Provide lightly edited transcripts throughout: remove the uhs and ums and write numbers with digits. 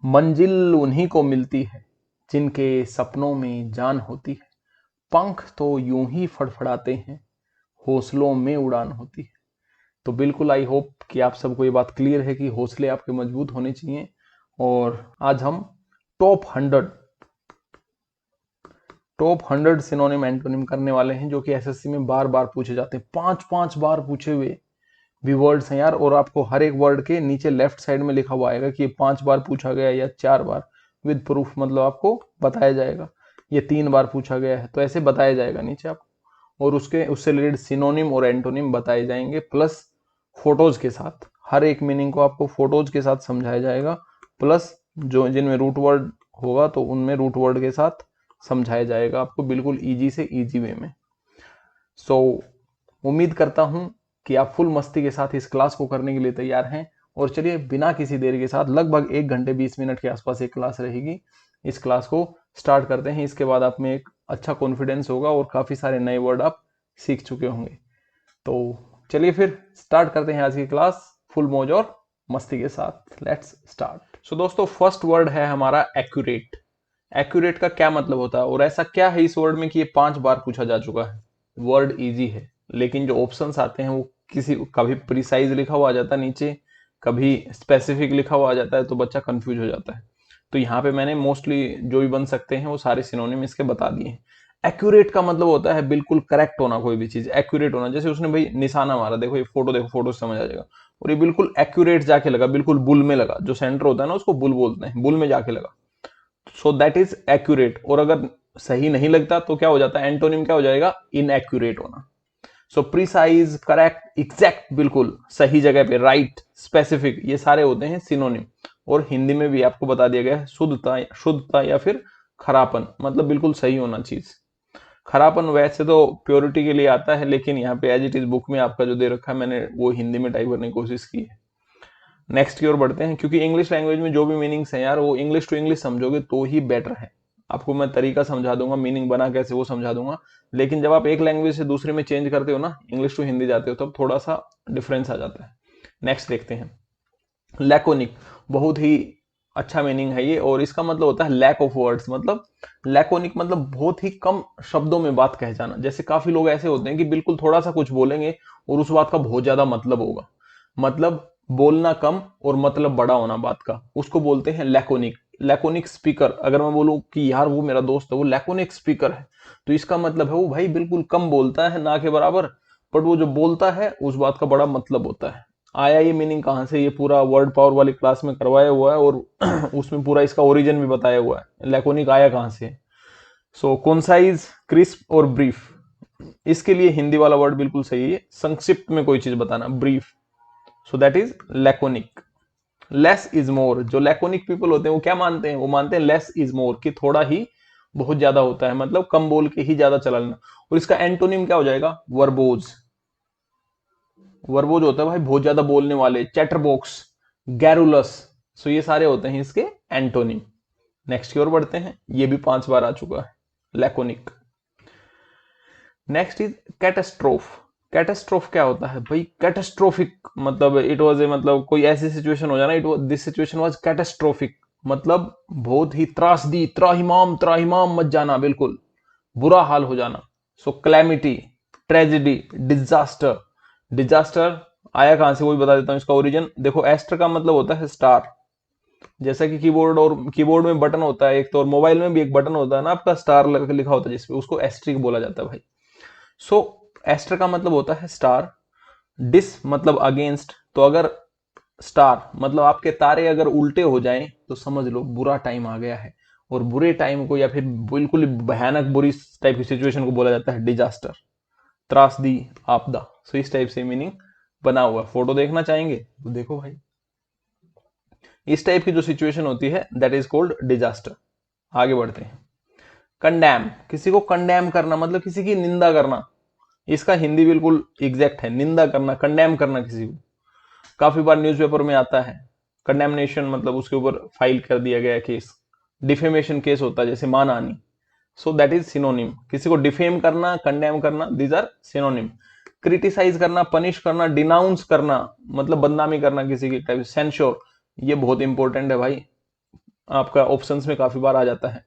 मंजिल उन्हीं को मिलती है जिनके सपनों में जान होती है। पंख तो यूं ही फड़फड़ाते हैं, हौसलों में उड़ान होती है। तो बिल्कुल आई होप कि आप सबको ये बात क्लियर है कि हौसले आपके मजबूत होने चाहिए। और आज हम टॉप 100 सिनोनिम एंटोनिम करने वाले हैं, जो कि एसएससी में बार बार पूछे जाते हैं। 5 बार पूछे हुए भी वर्ड्स हैं यार, और आपको हर एक वर्ड के नीचे लेफ्ट साइड में लिखा हुआ आएगा कि ये 5 बार पूछा गया या 4 बार, विद प्रूफ, मतलब आपको बताया जाएगा। ये 3 बार पूछा गया है तो ऐसे बताया जाएगा नीचे आपको, और उससे रिलेटेड सिनोनिम और एंटोनिम बताए जाएंगे, प्लस फोटोज के साथ। हर एक मीनिंग को आपको फोटोज के साथ समझाया जाएगा, प्लस जो जिनमें रूट वर्ड होगा तो उनमें रूट वर्ड के साथ समझाया जाएगा आपको, बिल्कुल ईजी से ईजी वे में। सो उम्मीद करता हूं कि आप फुल मस्ती के साथ इस क्लास को करने के लिए तैयार हैं। और चलिए बिना किसी देरी के साथ, लगभग 1 घंटे 20 मिनट के आसपास एक क्लास रहेगी, इस क्लास को स्टार्ट करते हैं। इसके बाद आप में एक अच्छा कॉन्फिडेंस होगा और काफी सारे नए वर्ड आप सीख चुके होंगे। तो चलिए फिर स्टार्ट करते हैं आज की क्लास फुल मौज और मस्ती के साथ। Let's start. सो दोस्तों, फर्स्ट वर्ड है हमारा एक्यूरेट। एक्यूरेट का क्या मतलब होता है और ऐसा क्या है इस वर्ड में कि ये 5 बार पूछा जा चुका है। वर्ड इजी है, लेकिन जो ऑप्शंस आते हैं वो कभी प्रिसाइज लिखा हुआ आ जाता है नीचे, कभी स्पेसिफिक लिखा हुआ आ जाता है, तो बच्चा कंफ्यूज हो जाता है। तो यहाँ पे मैंने मोस्टली जो भी बन सकते हैं वो सारे सिनोनिम इसके बता दिए हैं। एक्यूरेट का मतलब होता है बिल्कुल करेक्ट होना, कोई भी चीज एक्यूरेट होना। जैसे उसने भाई निशाना मारा, देखो ये फोटो, देखो फोटो समझ आ जाएगा, और ये बिल्कुल एक्यूरेट जाके लगा, बिल्कुल बुल में लगा। जो सेंटर होता है ना उसको बुल बोलते हैं, बुल में जाके लगा, सो दैट इज एक्यूरेट। और अगर सही नहीं लगता तो क्या हो जाता है, एंटोनिम क्या हो जाएगा, इनएक्यूरेट होना। सो प्रिसाइज, करेक्ट, एग्जैक्ट, बिल्कुल सही जगह पे, राइट, स्पेसिफिक, ये सारे होते हैं सिनोनिम। और हिंदी में भी आपको बता दिया गया है, शुद्धता या फिर खरापन, मतलब बिल्कुल सही होना चीज। खरापन वैसे तो प्योरिटी के लिए आता है, लेकिन यहाँ पे एज इट इज बुक में आपका जो दे रखा है मैंने वो हिंदी में टाइप करने की कोशिश की है। नेक्स्ट की ओर बढ़ते हैं, क्योंकि इंग्लिश लैंग्वेज में जो भी मीनिंग्स हैं यार वो इंग्लिश टू इंग्लिश समझोगे तो ही बेटर है। आपको मैं तरीका समझा दूंगा, मीनिंग बना कैसे वो समझा दूंगा, लेकिन जब आप एक लैंग्वेज से दूसरे में चेंज करते हो ना, इंग्लिश टू हिंदी जाते हो, तब थोड़ा सा डिफरेंस आ जाता है। नेक्स्ट देखते हैं, लैकोनिक। बहुत ही अच्छा मीनिंग है ये, और इसका मतलब होता है लैक ऑफ वर्ड्स। मतलब लैकोनिक मतलब बहुत ही कम शब्दों में बात कह जाना। जैसे काफी लोग ऐसे होते हैं कि बिल्कुल थोड़ा सा कुछ बोलेंगे और उस बात का बहुत ज्यादा मतलब होगा, मतलब बोलना कम और मतलब बड़ा होना बात का, उसको बोलते हैं लैकोनिक। लैकोनिक स्पीकर, अगर मैं बोलूं कि यार वो मेरा दोस्त है वो लैकोनिक स्पीकर है, तो इसका मतलब है वो भाई बिल्कुल कम बोलता है, ना के बराबर, बट वो जो बोलता है उस बात का बड़ा मतलब होता है। आया ये मीनिंग कहां से, ये पूरा वर्ड पावर वाली क्लास में करवाया हुआ है, और उसमें पूरा इसका ओरिजिन भी बताया हुआ है, लैकोनिक आया कहां से। सो कॉन्साइज, क्रिस्प और ब्रीफ, इसके लिए हिंदी वाला वर्ड बिल्कुल सही है, संक्षिप्त में कोई चीज बताना, brief. So that is laconic. Less is more, जो लैकोनिक पीपल होते हैं वो क्या मानते हैं, वो मानते हैं लेस इज मोर, कि थोड़ा ही बहुत ज्यादा होता है, मतलब कम बोल के ही ज्यादा चला लेना। और इसका एंटोनिम क्या हो जाएगा, वर्बोज। वर्बोज होता है भाई बहुत ज्यादा बोलने वाले, चैटरबॉक्स, गैरुलस। सो ये सारे होते हैं इसके एंटोनिम। नेक्स्ट की ओर बढ़ते हैं, ये भी 5 बार आ चुका है, laconic. Next is catastrophe. Catastrophe क्या होता है भाई, कैटास्ट्रोफिक, मतलब इट वाज ए, मतलब कोई ऐसी सिचुएशन हो जाना, it was, this situation was catastrophic, मतलब बहुत ही त्रासदी, त्राहिमाम, त्राहिमाम मच जाना, बिल्कुल बुरा हाल हो जाना। सो क्लैमिटी, ट्रेजिडी, डिजास्टर। डिजास्टर आया कहां से, वही बता देता हूं इसका ओरिजिन। देखो एस्टर का मतलब होता है स्टार, जैसा कि कीबोर्ड, और कीबोर्ड में बटन होता है एक तो, और मोबाइल में भी एक बटन होता है ना आपका, स्टार लिखा होता है जिसपे, उसको एस्ट्रिक बोला जाता है भाई। सो एस्टर का मतलब होता है स्टार। डिस मतलब अगेंस्ट, तो अगर स्टार मतलब आपके तारे अगर उल्टे हो जाएं तो समझ लो बुरा टाइम आ गया है। और बुरे टाइम को या फिर बिल्कुल भयानक बुरी टाइप की सिचुएशन को बोला जाता है डिजास्टर, त्रासदी, आपदा। सो इस टाइप से मीनिंग बना हुआ। फोटो देखना चाहेंगे तो देखो भाई, इस टाइप की जो सिचुएशन होती है दैट इज कॉल्ड डिजास्टर। आगे बढ़ते हैं, कंडेम, किसी को कंडेम करना मतलब किसी की निंदा करना। इसका हिंदी बिल्कुल एग्जैक्ट है, निंदा करना, कंडेम करना किसी को। काफी बार न्यूज़पेपर में आता है कंडेमनेशन, मतलब उसके ऊपर फाइल कर दिया गया केस। डिफेमेशन केस होता है जैसे मानहानि। सो दैट इज सिनोनिम, किसी को डिफेम करना, कंडेम करना, दीज आर सिनोनिम। क्रिटिसाइज करना, पनिश करना, डिनाउंस करना, मतलब बदनामी करना किसी की टाइप। सेंश्योर, ये बहुत इंपॉर्टेंट है भाई, आपका ऑप्शंस में काफी बार आ जाता है।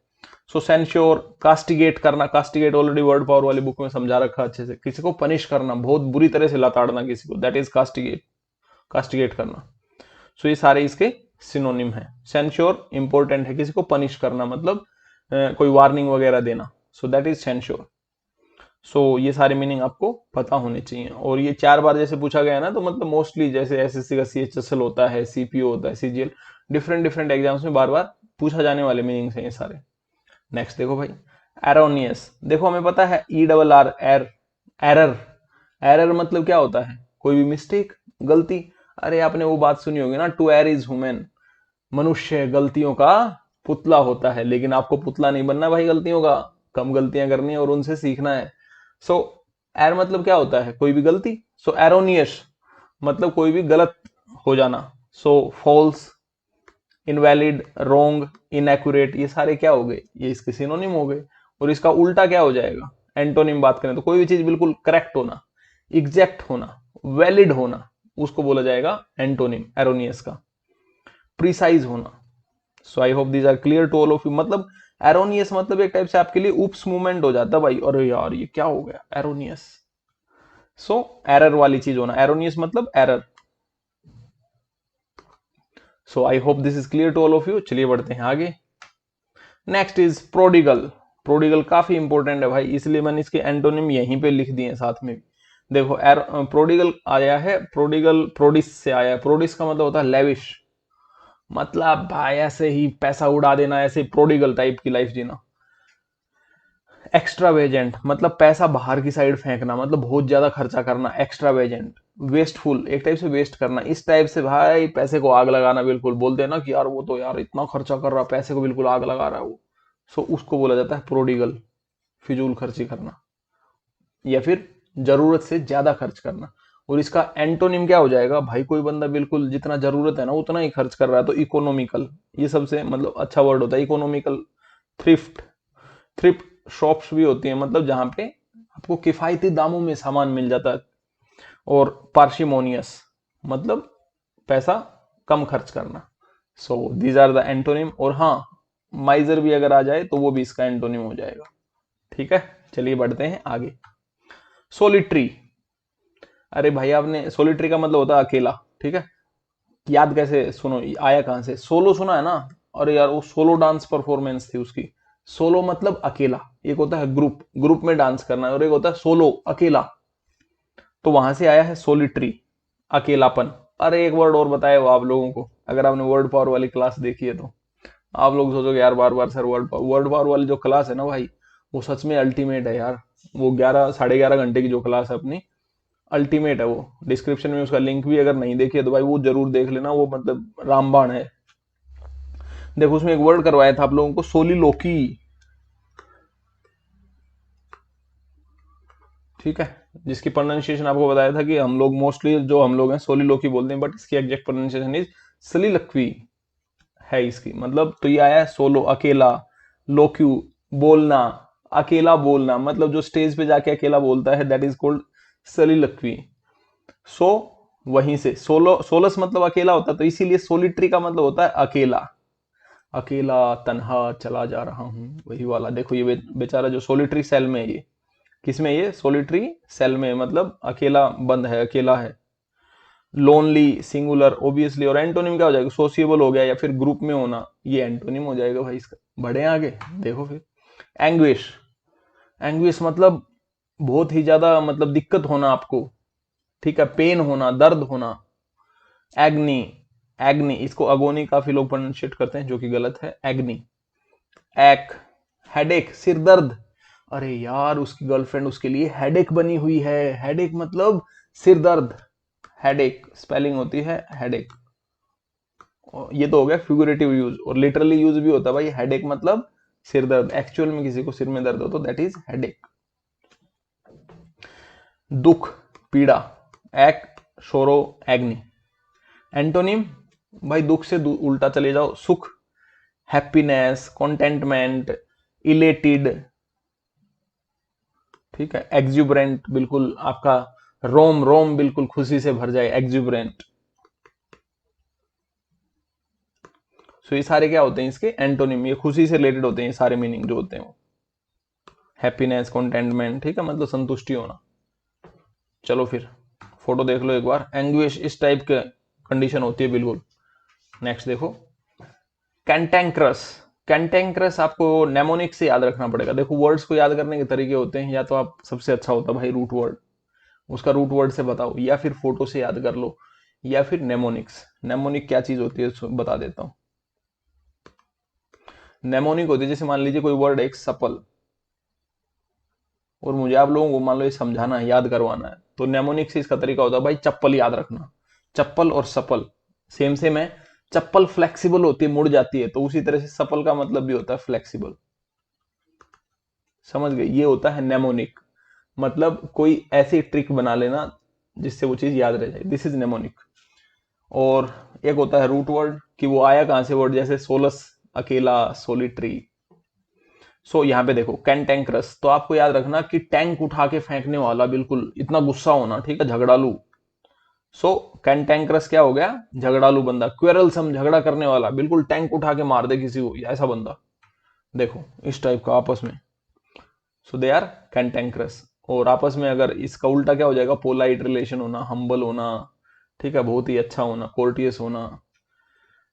सो सेंश्योर, कास्टिगेट करना, कास्टिगेट ऑलरेडी वर्ड पावर वाली बुक में समझा रखा अच्छे से, किसी को पनिश करना, बहुत बुरी तरह से लताड़ना किसी को, दैट इज कास्टिगेट, कास्टिगेट करना। सो ये सारे इसके सिनोनिम है। सेंश्योर इंपॉर्टेंट है, किसी को पनिश करना मतलब कोई वार्निंग वगैरह देना, सो दैट इज सेंश्योर। सो ये सारे मीनिंग आपको पता होने चाहिए। और ये 4 बार जैसे पूछा गया ना, तो मतलब मोस्टली जैसे एसएससी का सीएचएसएल होता है, सीपीओ होता है, सीजीएल, डिफरेंट डिफरेंट एग्जाम्स में बार बार पूछा जाने वाले मीनिंग्स हैं ये सारे। नेक्स्ट देखो भाई, एरोनियस। देखो हमें पता है ई डबल आर, एर, एरर। एरर मतलब क्या होता है? कोई भी मिस्टेक, गलती। अरे आपने वो बात सुनी होगी ना, टू एर इज ह्यूमन। मनुष्य गलतियों का पुतला होता है, लेकिन आपको पुतला नहीं बनना भाई गलतियों का, कम गलतियां करनी है और उनसे सीखना है। सो एर मतलब क्या होता है? कोई भी गलती। सो एरोनियस मतलब कोई भी गलत हो जाना। सो फॉल्स, इनवैलिड, रोंग, इनएक्यूरेट, ये सारे क्या हो गए? ये इसके सिनोनिम हो गए। और इसका उल्टा क्या हो जाएगा? एंटोनिम बात करें तो कोई भी चीज बिल्कुल करेक्ट होना, एग्जैक्ट होना, वैलिड होना, उसको बोला जाएगा एंटोनिम एरोनियस का। प्रिसाइज होना। So I hope these are clear to all of you. मतलब एरोनियस मतलब एक टाइप से आपके लिए उप्स मूवमेंट हो जाता है भाई, अरे यार ये क्या हो गया, एरोनियस। सो एरर वाली चीज होना, एरोनियस मतलब error. So I hope this is clear to all of you. चलिए बढ़ते हैं आगे। Next is prodigal. प्रोडिगल काफी इंपॉर्टेंट है भाई, इसलिए मैंने इसके एंटोनिम यहीं पे लिख दिए साथ में। देखो प्रोडिगल आया है, प्रोडिगल प्रोडिस से आया है। प्रोडिस का मतलब होता है लेविश, मतलब भाई ऐसे ही पैसा उड़ा देना, ऐसे प्रोडिगल टाइप की लाइफ जीना। एक्स्ट्रावेजेंट मतलब पैसा बाहर की साइड फेंकना, मतलब बहुत ज्यादा खर्चा करना, एक्स्ट्रावेजेंट। वेस्टफुल एक टाइप से वेस्ट करना, इस टाइप से भाई पैसे को आग लगाना, बिल्कुल बोलते हैं ना कि यार वो तो यार इतना खर्चा कर रहा, पैसे को बिल्कुल आग लगा रहा है वो। सो उसको बोला जाता है प्रोडिगल, फिजूल खर्ची करना या फिर जरूरत से ज्यादा खर्च करना। और इसका एंटोनिम क्या हो जाएगा भाई? कोई बंदा बिल्कुल जितना जरूरत है ना उतना ही खर्च कर रहा है, तो इकोनॉमिकल, ये सबसे मतलब अच्छा वर्ड होता है इकोनॉमिकल। थ्रिफ्ट, थ्रिफ्ट शॉप्स भी होती हैं, मतलब जहां पे आपको किफायती दामों में सामान मिल जाता है। और पार्शिमोनियस मतलब पैसा कम खर्च करना। So these are the antonym. और हाँ, माइजर भी अगर आ जाए तो वो भी इसका एंटोनिम हो जाएगा। ठीक है, चलिए बढ़ते हैं आगे। सोलिट्री। अरे भाई आपने, सोलिट्री का मतलब होता है अकेला, ठीक है। याद कैसे, सुनो आया कहां से, सोलो सुना है ना। अरे यार वो सोलो डांस परफॉर्मेंस थी उसकी। सोलो मतलब अकेला, एक होता है ग्रुप, ग्रुप में डांस करना, और एक होता है सोलो, अकेला। तो वहां से आया है सोलिट्री, अकेलापन। अरे एक वर्ड और बताया वो आप लोगों को, अगर आपने वर्ड पावर वाली क्लास देखी है तो आप लोग सोचोगे यार बार बार सर वर्ड पावर वाली जो क्लास है ना भाई, वो सच में अल्टीमेट है यार। वो 11 साढ़े 11 घंटे की जो क्लास है अपनी, अल्टीमेट है वो। डिस्क्रिप्शन में उसका लिंक भी अगर नहीं देखिए तो भाई वो जरूर देख लेना, वो मतलब रामबाण है। देखो उसमें एक वर्ड करवाया था आप लोगों को, सोलिलोकी, ठीक है। जिसकी प्रोनाउंसिएशन आपको बताया था कि हम लोग मोस्टली जो हम लोग हैं सोलिलोकी बोलते हैं, बट इसकी एग्जैक्ट प्रोनाउंसिएशन इज सलिलक्वी है इसकी। मतलब तो ये आया है सोलो, अकेला, लोक्यू, बोलना, अकेला बोलना, मतलब जो स्टेज पे जाके अकेला बोलता है, दैट इज कॉल्ड सलिलक्वी। सो वहीं से सोलो, सोलस मतलब अकेला होता है, तो इसीलिए सोलिट्री का मतलब होता है अकेला, अकेला तन्हा चला जा रहा हूं, वही वाला। देखो ये बेचारा जो सोलिट्री सेल में है, ये किसमें, ये सोलिट्री सेल में, मतलब अकेला बंद है, अकेला है। Lonely singular obviously. और एंटोनिम क्या हो जाएगा? सोशिएबल हो गया या फिर ग्रुप में होना, ये एंटोनिम हो जाएगा भाई इसका। बढ़े आगे, देखो फिर एंग्विश। एंग्विश मतलब बहुत ही ज्यादा मतलब दिक्कत होना आपको, ठीक है, पेन होना, दर्द होना। एग्नी, एग्नी, इसको अगोनी काफी लोग प्रोनाउंशिएट करते हैं जो कि गलत है, एग्नी। एक, हेडेक, सिर दर्द। अरे यार उसकी गर्लफ्रेंड उसके लिए हेडेक बनी हुई है, हेडेक मतलब सिर दर्द, हेडेक स्पेलिंग होती है हेडेक। ये तो हो गया फिगरेटिव यूज, और लिटरली यूज भी होता है भाई। हेडेक मतलब सिर दर्द, एक्चुअल में किसी को सिर में दर्द हो तो दैट इज हेडेक। दुख, पीड़ा, एक, शोरो, एग्नी। एंटोनिम भाई दुख से उल्टा चले जाओ, सुख, हैप्पीनेस, कंटेंटमेंट, इलेटेड, ठीक है। एक्जुबरेंट, बिल्कुल आपका रोम रोम बिल्कुल खुशी से भर जाए, एक्जुबरेंट। सो ये सारे क्या होते हैं इसके एंटोनिम, ये खुशी से रिलेटेड होते हैं, ये सारे मीनिंग जो होते हैं वो हैप्पीनेस, कंटेंटमेंट, ठीक है, मतलब संतुष्टि होना। चलो फिर फोटो देख लो एक बार, एंग्विश इस टाइप के कंडीशन होती है बिल्कुल। नेक्स्ट देखो कैंटेंक्रस। कैंटेंक्रस आपको नेमोनिक से याद रखना पड़ेगा। देखो वर्ड्स को याद करने के तरीके होते हैं, या तो आप सबसे अच्छा होता है भाई रूट वर्ड, उसका रूट वर्ड से बताओ, या फिर फोटो से याद कर लो, या फिर नेमोनिक्स। नेमोनिक क्या चीज होती है बता देता हूं। नेमोनिक होती है जैसे मान लीजिए कोई वर्ड एक सपल, और मुझे आप लोगों को मान लो ये समझाना है, याद करवाना है, तो नेमोनिक से इसका तरीका होता है भाई चप्पल याद रखना। चप्पल और सपल सेम सेम है। चप्पल फ्लेक्सिबल होती है, मुड़ जाती है, तो उसी तरह से सपल का मतलब भी होता है फ्लेक्सिबल। समझ गए, ये होता है नेमोनिक, मतलब कोई ऐसी ट्रिक बना लेना जिससे वो चीज याद रह जाए, दिस इज नेमोनिक। और एक होता है रूट वर्ड, कि वो आया कहां से वर्ड, जैसे सोलस अकेला, सोलिट्री। सो यहाँ पे देखो कैंटेंक्रस, तो आपको याद रखना कि टैंक उठा के फेंकने वाला, बिल्कुल इतना गुस्सा होना, ठीक है, झगड़ालू। सो कैंटेंक्रस क्या हो गया, झगड़ालू बंदा, क्वेरलसम झगड़ा करने वाला, बिल्कुल टैंक उठा के मार दे किसी को, ऐसा बंदा। देखो इस टाइप का आपस में, सो दे आर कैंटेंक्रस। और आपस में अगर इसका उल्टा क्या हो जाएगा, पोलाइट रिलेशन होना, हम्बल होना, ठीक है, बहुत ही अच्छा होना, कोर्टियस होना,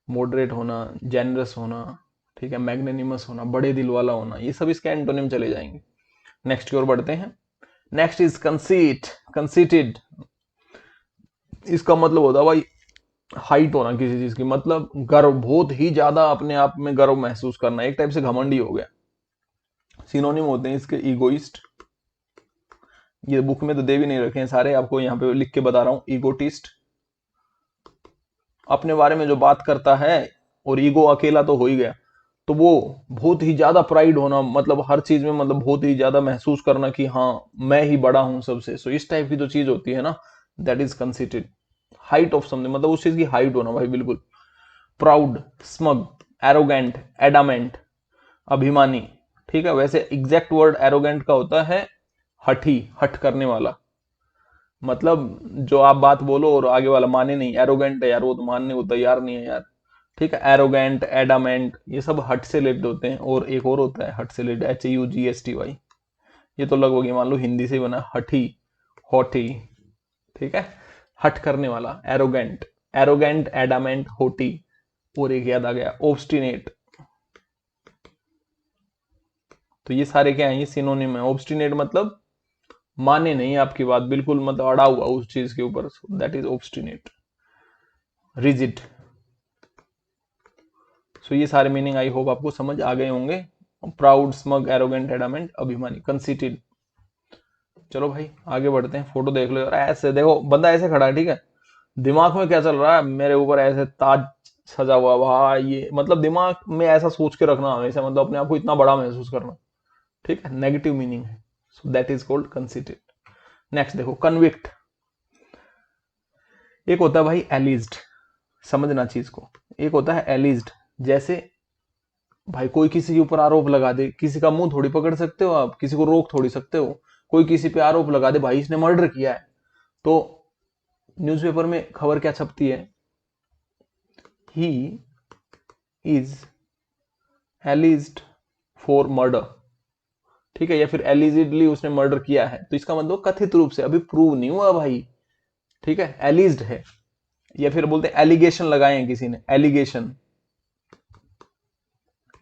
मॉडरेट होना, जेनरस होना, ठीक है, मैग्नेनिमस होना, बड़े दिल वाला होना, ये सब इसके एंटोनिम चले जाएंगे। नेक्स्ट की ओर बढ़ते हैं। Next is conceit, conceited. इसका मतलब होता है भाई हाइट होना किसी चीज की, मतलब गर्व, बहुत ही ज्यादा अपने आप में गर्व महसूस करना, एक टाइप से घमंडी हो गया। सिनोनिम होते हैं इसके ईगोइस्ट, ये बुक में तो दे भी नहीं रखे हैं सारे, आपको यहाँ पे लिख के बता रहा हूं। ईगोटिस्ट, अपने बारे में जो बात करता है, और ईगो अकेला तो हो ही गया, तो वो बहुत ही ज्यादा प्राइड होना, मतलब हर चीज में, मतलब बहुत ही ज्यादा महसूस करना कि हाँ मैं ही बड़ा हूं सबसे। सो इस टाइप की जो चीज होती है ना, that is conceited. Height of something, मतलब उस चीज की हाइट होना भाई, बिल्कुल। प्राउड, स्मग, एरोगेंट, एडामेंट, अभिमानी, ठीक है। वैसे एग्जैक्ट वर्ड एरोगेंट का होता है हठी, हठ करने वाला, मतलब जो आप बात बोलो और आगे वाला माने नहीं, एरोगेंट है यार, वो तो मानने को तैयार नहीं है यार, ठीक है। एरोगेंट, एडामेंट, ये सब हट से रिलेटेड होते हैं। और एक और होता है हट से रिलेटेड, HUGSTY, ये तो लगभग ये मान लो हिंदी से बना, हठी, हॉटी, ठीक है, हट करने वाला, एरोगेंट, एरोगेंट, एडामेंट, होटी। और एक याद आ गया, ऑब्स्टिनेट। तो ये सारे क्या है, ये सिनोनिम है। ऑब्स्टिनेट मतलब माने नहीं आपकी बात, बिल्कुल मतलब अड़ा हुआ उस चीज के ऊपर, दैट इज ऑब्स्टिनेट। रिजिड। सो ये सारे मीनिंग आई होप आपको समझ आ गए होंगे। प्राउड, स्मग, एरोगेंट, एडामेंट, अभिमानी, कंसीटेड। चलो भाई आगे बढ़ते हैं, फोटो देख लो यार। ऐसे देखो बंदा ऐसे खड़ा है, ठीक है, दिमाग में क्या चल रहा है, मेरे ऊपर ऐसे ताज सजा हुआ भाई, ये मतलब दिमाग में ऐसा सोच के रखना हमेशा, मतलब अपने आप को इतना बड़ा महसूस करना, ठीक है, नेगेटिव मीनिंग है। So that is called conceited. Next देखो कन्विक्ट। एक होता है भाई एलिज्ड, समझना चीज को, एक होता है एलिज्ड। जैसे भाई कोई किसी के ऊपर आरोप लगा दे, किसी का मुंह थोड़ी पकड़ सकते हो आप, किसी को रोक थोड़ी सकते हो। कोई किसी पे आरोप लगा दे भाई इसने मर्डर किया है, तो न्यूज़पेपर में खबर क्या छपती है, ही इज एलिज्ड फॉर मर्डर, ठीक है, या फिर एलिजिडली उसने मर्डर किया है। तो इसका मतलब कथित रूप से, अभी प्रूव नहीं हुआ भाई, ठीक है, एलिज्ड है। या फिर बोलते हैं एलिगेशन लगाए हैं किसी ने, एलिगेशन।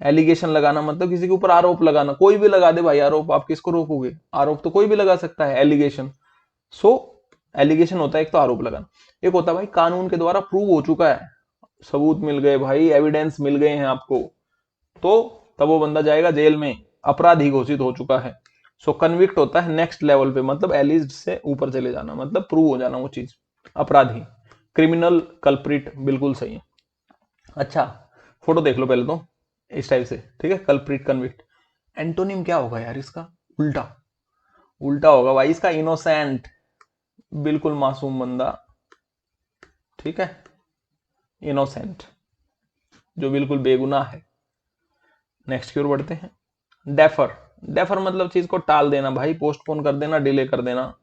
एलिगेशन लगाना मतलब किसी के ऊपर आरोप लगाना, कोई भी लगा दे भाई आरोप, आप किसको रोकोगे, आरोप तो कोई भी लगा सकता है, एलिगेशन। सो एलिगेशन होता है एक तो आरोप लगाना, एक होता है भाई कानून के द्वारा प्रूव हो चुका है, सबूत मिल गए भाई, एविडेंस मिल गए हैं आपको, तो तब वो बंदा जाएगा जेल में, अपराधी घोषित हो चुका है। सो कन्विक्ट होता है नेक्स्ट लेवल पे, मतलब एलिज्ड से ऊपर चले जाना, मतलब प्रूव हो जाना वो चीज, अपराधी, क्रिमिनल, कल्प्रिट, बिल्कुल सही है। अच्छा फोटो देख लो पहले तो इस टाइप से, ठीक है, कल्प्रिट, कन्विक्ट। एंटोनिम क्या होगा यार इसका, उल्टा, उल्टा होगा भाई इसका, इनोसेंट, बिल्कुल मासूम बंदा, ठीक है, इनोसेंट, जो बिल्कुल बेगुनाह है। नेक्स्ट की ओर बढ़ते हैं। डेफर, डेफर मतलब चीज को टाल देना भाई, पोस्टपोन कर देना, डिले कर देना।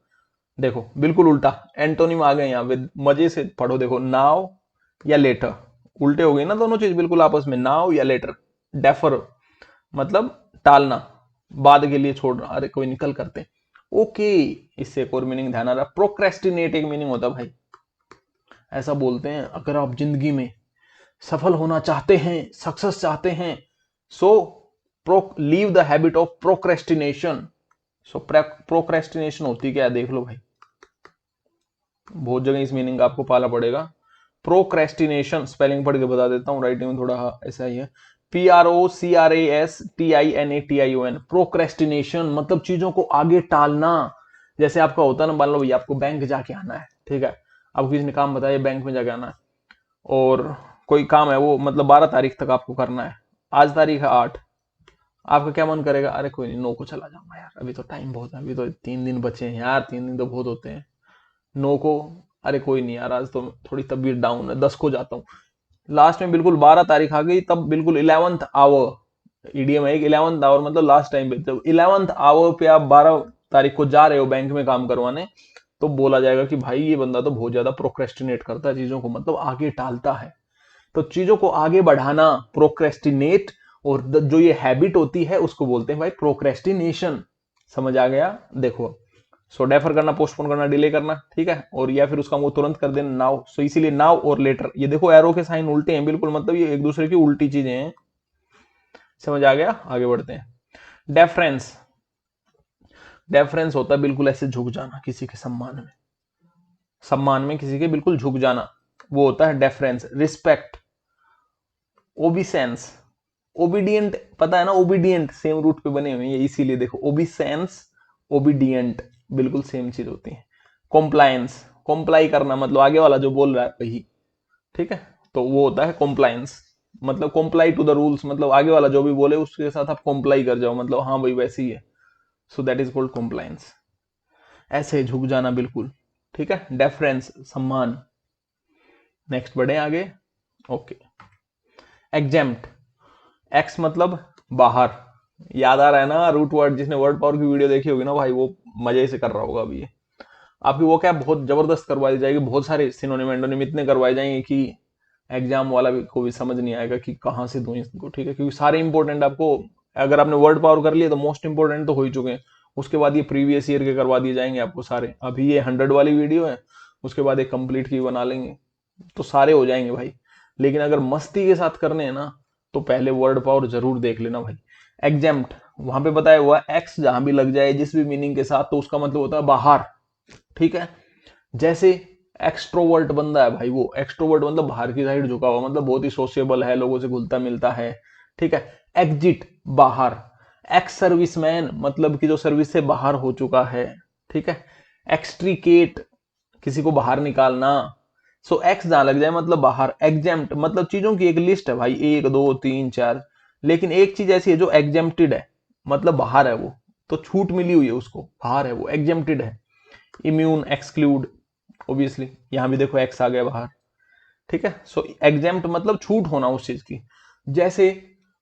देखो बिल्कुल उल्टा एंटोनिम आ गए यहाँ पे, मजे से पढ़ो। देखो नाउ या लेटर, उल्टे हो गई ना दोनों चीज बिल्कुल आपस में, नाउ या लेटर। डेफर मतलब टालना, बाद के लिए छोड़ना, अरे कोई निकल करते। ओके, इससे एक और मीनिंग ध्यान आ रहा। प्रोक्रेस्टिनेट एक मीनिंग होता है भाई, ऐसा बोलते हैं अगर आप जिंदगी में सफल होना चाहते हैं, सक्सेस चाहते हैं, so leave the habit of procrastination. So procrastination होती क्या है देख लो भाई, बहुत जगह इस मीनिंग का आपको पाला पड़ेगा। प्रोक्रेस्टिनेशन स्पेलिंग पढ़ के बता देता हूं, राइटिंग में थोड़ा ऐसा ही है। PROCRASTINATION, प्रोक्रेस्टिनेशन मतलब चीजों को आगे टालना। जैसे आपका होता है ना, मान लो भैया आपको बैंक जाके आना है, ठीक है, आपको किसी ने काम बताया बैंक में जाके आना है, और कोई काम है वो मतलब 12 तारीख तक आपको करना है, आज तारीख है 8, आपका क्या मन करेगा, अरे कोई नहीं 9 को चला जाऊंगा यार, अभी तो टाइम बहुत है, अभी तो 3 दिन बचे हैं यार, 3 दिन तो बहुत होते हैं। 9 को, अरे कोई नहीं यार आज तो थोड़ी तबीयत डाउन है, 10 को जाता हूँ। लास्ट में बिल्कुल 12 तारीख आ गई, तब बिल्कुल 11th आवर, ईडीएम है 11th आवर मतलब लास्ट टाइम पे, जब 11th आवर पे आप 12 तारीख को जा रहे हो बैंक में काम करवाने, तो बोला जाएगा कि भाई ये बंदा तो बहुत ज्यादा प्रोक्रेस्टिनेट करता है चीजों को, मतलब आगे टालता है। तो चीजों को आगे बढ़ाना प्रोक्रेस्टिनेट, और जो ये हैबिट होती है उसको बोलते हैं भाई प्रोक्रेस्टिनेशन। समझ आ गया? देखो, सो डेफर करना, पोस्टपोन करना, डिले करना, ठीक है, और या फिर उसका मुंह तुरंत कर देना नाउ। सो इसीलिए नाउ और लेटर, ये देखो एरो के साइन उल्टे हैं बिल्कुल, मतलब ये एक दूसरे की उल्टी चीजें हैं। समझ आ गया? आगे बढ़ते हैं। डेफरेंस, डेफरेंस होता है बिल्कुल ऐसे झुक जाना किसी के सम्मान में, सम्मान में किसी के बिल्कुल झुक जाना, वो होता है डेफरेंस। रिस्पेक्ट, ओबिसेंस, ओबीडियंट, पता है ना, ओबीडियंट सेम रूट पे बने हुए हैं ये, इसीलिए देखो ओबिसेंस, ओबीडियंट बिल्कुल सेम चीज होती है। कॉम्प्लायंस, कॉम्प्लाई करना मतलब आगे वाला जो बोल रहा है वही, ठीक है, तो वो होता है कॉम्प्लायंस, मतलब कॉम्प्लाई टू द रूल्स, मतलब आगे वाला जो भी बोले उसके साथ आप कॉम्प्लाई कर जाओ, मतलब हाँ भाई वैसे ही है। So that is called compliance, ऐसे झुक जाना बिल्कुल, ठीक है। डेफरेंस सम्मान। नेक्स्ट बढ़े आगे। ओके, एग्जेम्प्ट, एक्स मतलब बाहर, याद आ रहा है ना रूट वर्ड, जिसने वर्ड पावर की वीडियो देखी होगी ना भाई वो मजे से कर रहा होगा अभी ये। आपकी वो क्या बहुत जबरदस्त करवाई जाएगी, बहुत सारे सिनोनिम एंटोनिम इतने करवाए जाएंगे कि एग्जाम वाला भी को भी समझ नहीं आएगा कि कहाँ से दूं इसको, ठीक है, क्योंकि सारे इंपॉर्टेंट आपको, अगर आपने वर्ड पावर कर लिया तो मोस्ट इंपॉर्टेंट तो हो ही चुके हैं, उसके बाद ये प्रीवियस ईयर के करवा दिए जाएंगे आपको सारे। अभी ये 100 वाली वीडियो है, उसके बाद एक कंप्लीट की बना लेंगे तो सारे हो जाएंगे भाई। लेकिन अगर मस्ती के साथ करने हैं ना, तो पहले वर्ड पावर जरूर देख लेना भाई। एग्जेम्प्ट, वहां पे बताया हुआ एक्स जहां भी लग जाए जिस भी मीनिंग के साथ, तो उसका मतलब होता है बाहर, ठीक है। जैसे एक्सट्रोवर्ट बंदा है भाई, वो एक्सट्रोवर्ट मतलब बाहर की साइड झुका हुआ, मतलब बहुत ही सोशिएबल है, लोगों से घुलता मिलता है, ठीक है। एग्जिट बाहर, एक्स सर्विसमैन मतलब कि जो सर्विस से बाहर हो चुका है, ठीक है। एक्सट्रीकेट किसी को बाहर निकालना। सो एक्स जहां लग जाए मतलब बाहर। एग्जेम्प्ट मतलब चीजों की एक लिस्ट है भाई, 1 2 3 4, लेकिन एक चीज ऐसी है जो एग्जेम्प्टेड है, मतलब बाहर है वो, तो छूट मिली हुई है उसको, बाहर है वो, एग्जेम्प्टेड है। इम्यून, एक्सक्लूड, ऑब्वियसली यहां भी देखो एक्स आ गया बाहर, ठीक है। सो एग्जेम्प्ट मतलब छूट होना उस चीज की। जैसे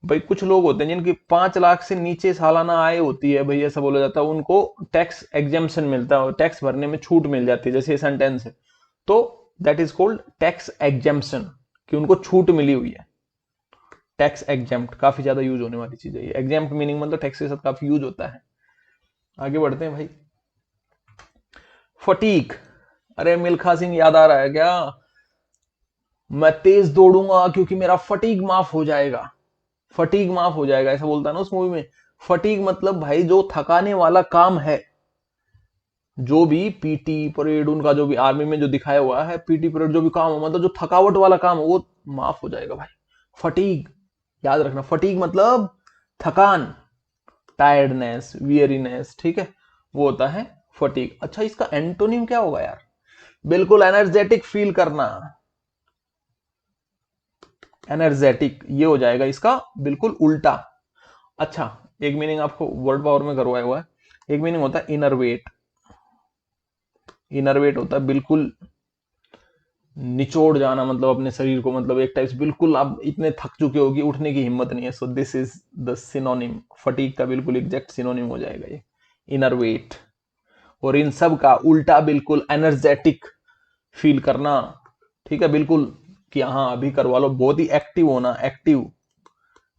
भाई कुछ लोग होते हैं जिनकी 5 लाख से नीचे सालाना आय होती है भाई, ऐसा बोला जाता है, उनको टैक्स एग्जेम्पशन मिलता है, टैक्स भरने में छूट मिल जाती है, जैसे ये सेंटेंस है, तो that is called tax exemption, कि उनको छूट मिली हुई है। टैक्स एग्जेम्प्ट काफी ज्यादा यूज होने वाली चीज है ये, एग्जेम्प्ट मीनिंग मतलब टैक्स के साथ काफी यूज होता है। आगे बढ़ते हैं भाई। फटीक, अरे मिल्खा सिंह याद आ रहा है क्या? मैं तेज दौड़ूंगा क्योंकि मेरा फटीक माफ हो जाएगा, फटीक माफ हो जाएगा, ऐसा बोलता है ना उस मूवी में। फटीक मतलब भाई जो थकाने वाला काम है, जो भी पीटी परेड, उनका जो भी आर्मी में जो दिखाया हुआ है, पीटी परेड जो भी काम हो, मतलब जो थकावट वाला काम हो वो माफ हो जाएगा भाई। फटीग, याद रखना, फटीग मतलब थकान, टायर्डनेस, वियरीनेस, ठीक है, वो होता है फटीग। अच्छा इसका एंटोनिम क्या होगा यार? बिल्कुल एनर्जेटिक फील करना, एनर्जेटिक, ये हो जाएगा इसका बिल्कुल उल्टा। अच्छा, एक मीनिंग आपको वर्ड पावर में करवाया हुआ है, एक मीनिंग होता है इनर वेट। इनर वेट होता है बिल्कुल निचोड़ जाना, मतलब अपने शरीर को, मतलब एक टाइप से बिल्कुल आप इतने थक चुके हो कि उठने की हिम्मत नहीं है। सो this is the synonym, fatigue का बिल्कुल एग्जैक्ट सिनोनिम हो जाएगा ये, इनर वेट। और इन सब का उल्टा बिल्कुल एनर्जेटिक फील करना, ठीक है, बिल्कुल कि हाँ अभी करवा लो, बहुत ही एक्टिव होना, एक्टिव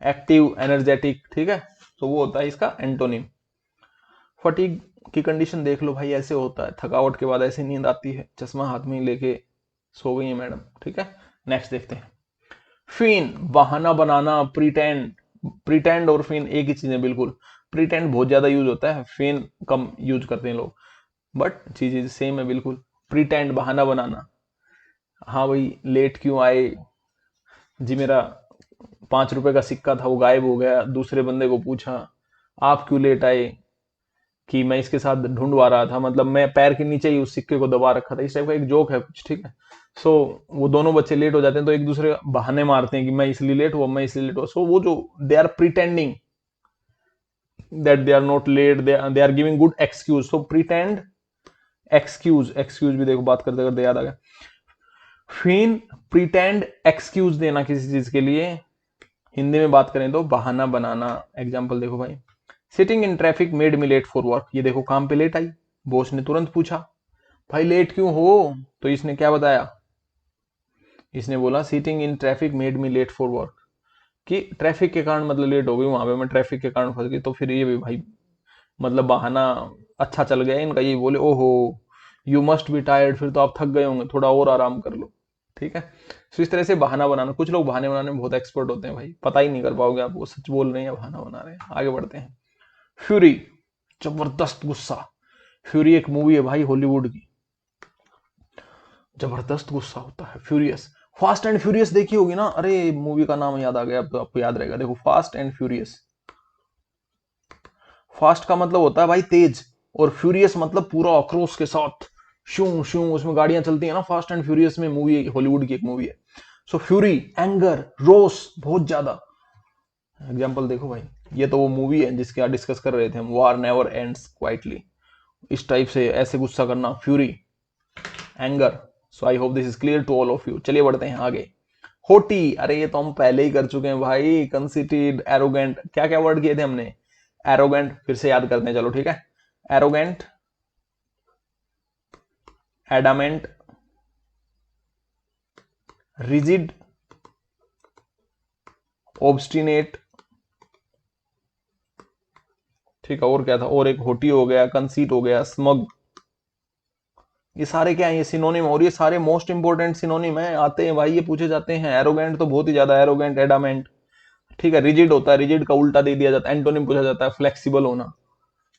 एक्टिव एनर्जेटिक, ठीक है, तो वो होता है इसका एंटोनिम। फटीग की कंडीशन देख लो भाई, ऐसे होता है, थकावट के बाद ऐसे नींद आती है, चश्मा हाथ में लेके सो गई है मैडम, ठीक है। नेक्स्ट देखते हैं, फीन बहाना बनाना, प्रिटेंड, प्रिटेंड और फीन एक ही चीज है बिल्कुल। प्रिटेंड बहुत ज्यादा यूज होता है, फीन कम यूज करते हैं लोग, बट चीज सेम है बिल्कुल। प्रिटेंड बहाना बनाना, हाँ भाई लेट क्यों आए जी, मेरा 5 रुपए का सिक्का था वो गायब हो गया, दूसरे बंदे को पूछा आप क्यों लेट आए, कि मैं इसके साथ ढूंढवा रहा था, मतलब मैं पैर के नीचे ही उस सिक्के को दबा रखा था, इस टाइप का एक जोक है कुछ, ठीक है। सो वो दोनों बच्चे लेट हो जाते हैं तो एक दूसरे बहाने मारते हैं कि मैं इसलिए लेट हुआ, मैं इसलिए लेट हुआ। सो वो जो they are pretending that they are not late, they are giving good excuse, so pretend excuse, excuse भी देखो बात करते करते याद आ गया। फीन प्रिटेंड एक्सक्यूज देना किसी चीज के लिए, हिंदी में बात करें तो बहाना बनाना। एग्जाम्पल देखो भाई, sitting in traffic made me let for work, ये देखो काम पे लेट आई, बॉस ने तुरंत पूछा भाई लेट क्यों हो, तो इसने क्या बताया, इसने बोला seating in traffic made me let for work, कि ट्रैफिक के कारण मतलब लेट हो गई, वहां पे मैं ट्रैफिक के कारण फंस गई। तो फिर ये भी भाई मतलब बहाना अच्छा चल गया इनका, ये बोले ओहो यू मस्ट बी टायर्ड, फिर तो आप थक गए होंगे, थोड़ा और आराम कर लो, ठीक है। तो इस तरह से बहाना बनाना, कुछ लोग बहाने बनाने में बहुत एक्सपर्ट होते हैं भाई, पता ही नहीं कर पाओगे आप वो सच बोल रहे हैं या बहाना बना रहे हैं। आगे बढ़ते हैं, फ्यूरी जबरदस्त गुस्सा, फ्यूरी एक मूवी है भाई हॉलीवुड की, जबरदस्त गुस्सा होता है फ्यूरियस। फास्ट एंड फ्यूरियस देखी होगी ना, अरे मूवी का नाम याद आ गया अब तो आपको याद रहेगा, देखो फास्ट एंड फ्यूरियस। फास्ट का मतलब होता है भाई तेज, और फ्यूरियस मतलब पूरा आक्रोश के साथ, शू शू उसमें गाड़ियां चलती है ना, फास्ट एंड फ्यूरियस में मूवी, हॉलीवुड की एक मूवी है। सो फ्यूरी एंगर रोस बहुत ज्यादा। एग्जाम्पल देखो भाई, ये तो वो मूवी है जिसके यहाँ डिस्कस कर रहे थे हम, वार नेवर एंड्स क्वाइटली, इस टाइप से ऐसे गुस्सा करना, fury anger. So I hope this is clear to all of you. चलिए बढ़ते हैं आगे, होटी, अरे ये तो हम पहले ही कर चुके हैं भाई, कंसिटेड एरोगेंट, क्या क्या वर्ड किए थे हमने, एरोगेंट फिर से याद करते हैं चलो, ठीक है। एरोगेंट, एडामेंट, रिजिड, ऑब्स्टिनेट, ठीक है, और क्या था, और एक होटी हो गया, कंसीट हो गया, स्मग, ये सारे क्या है, ये सिनोनिम, और ये सारे मोस्ट इंपोर्टेंट सिनोनिम है, आते हैं भाई, ये पूछे जाते हैं। एरोगेंट तो बहुत ही ज्यादा, एरोगेंट, एडामेंट, ठीक है। रिजिड होता है, रिजिड का उल्टा दे दिया जाता है, एंटोनिम पूछा जाता है फ्लेक्सिबल होना,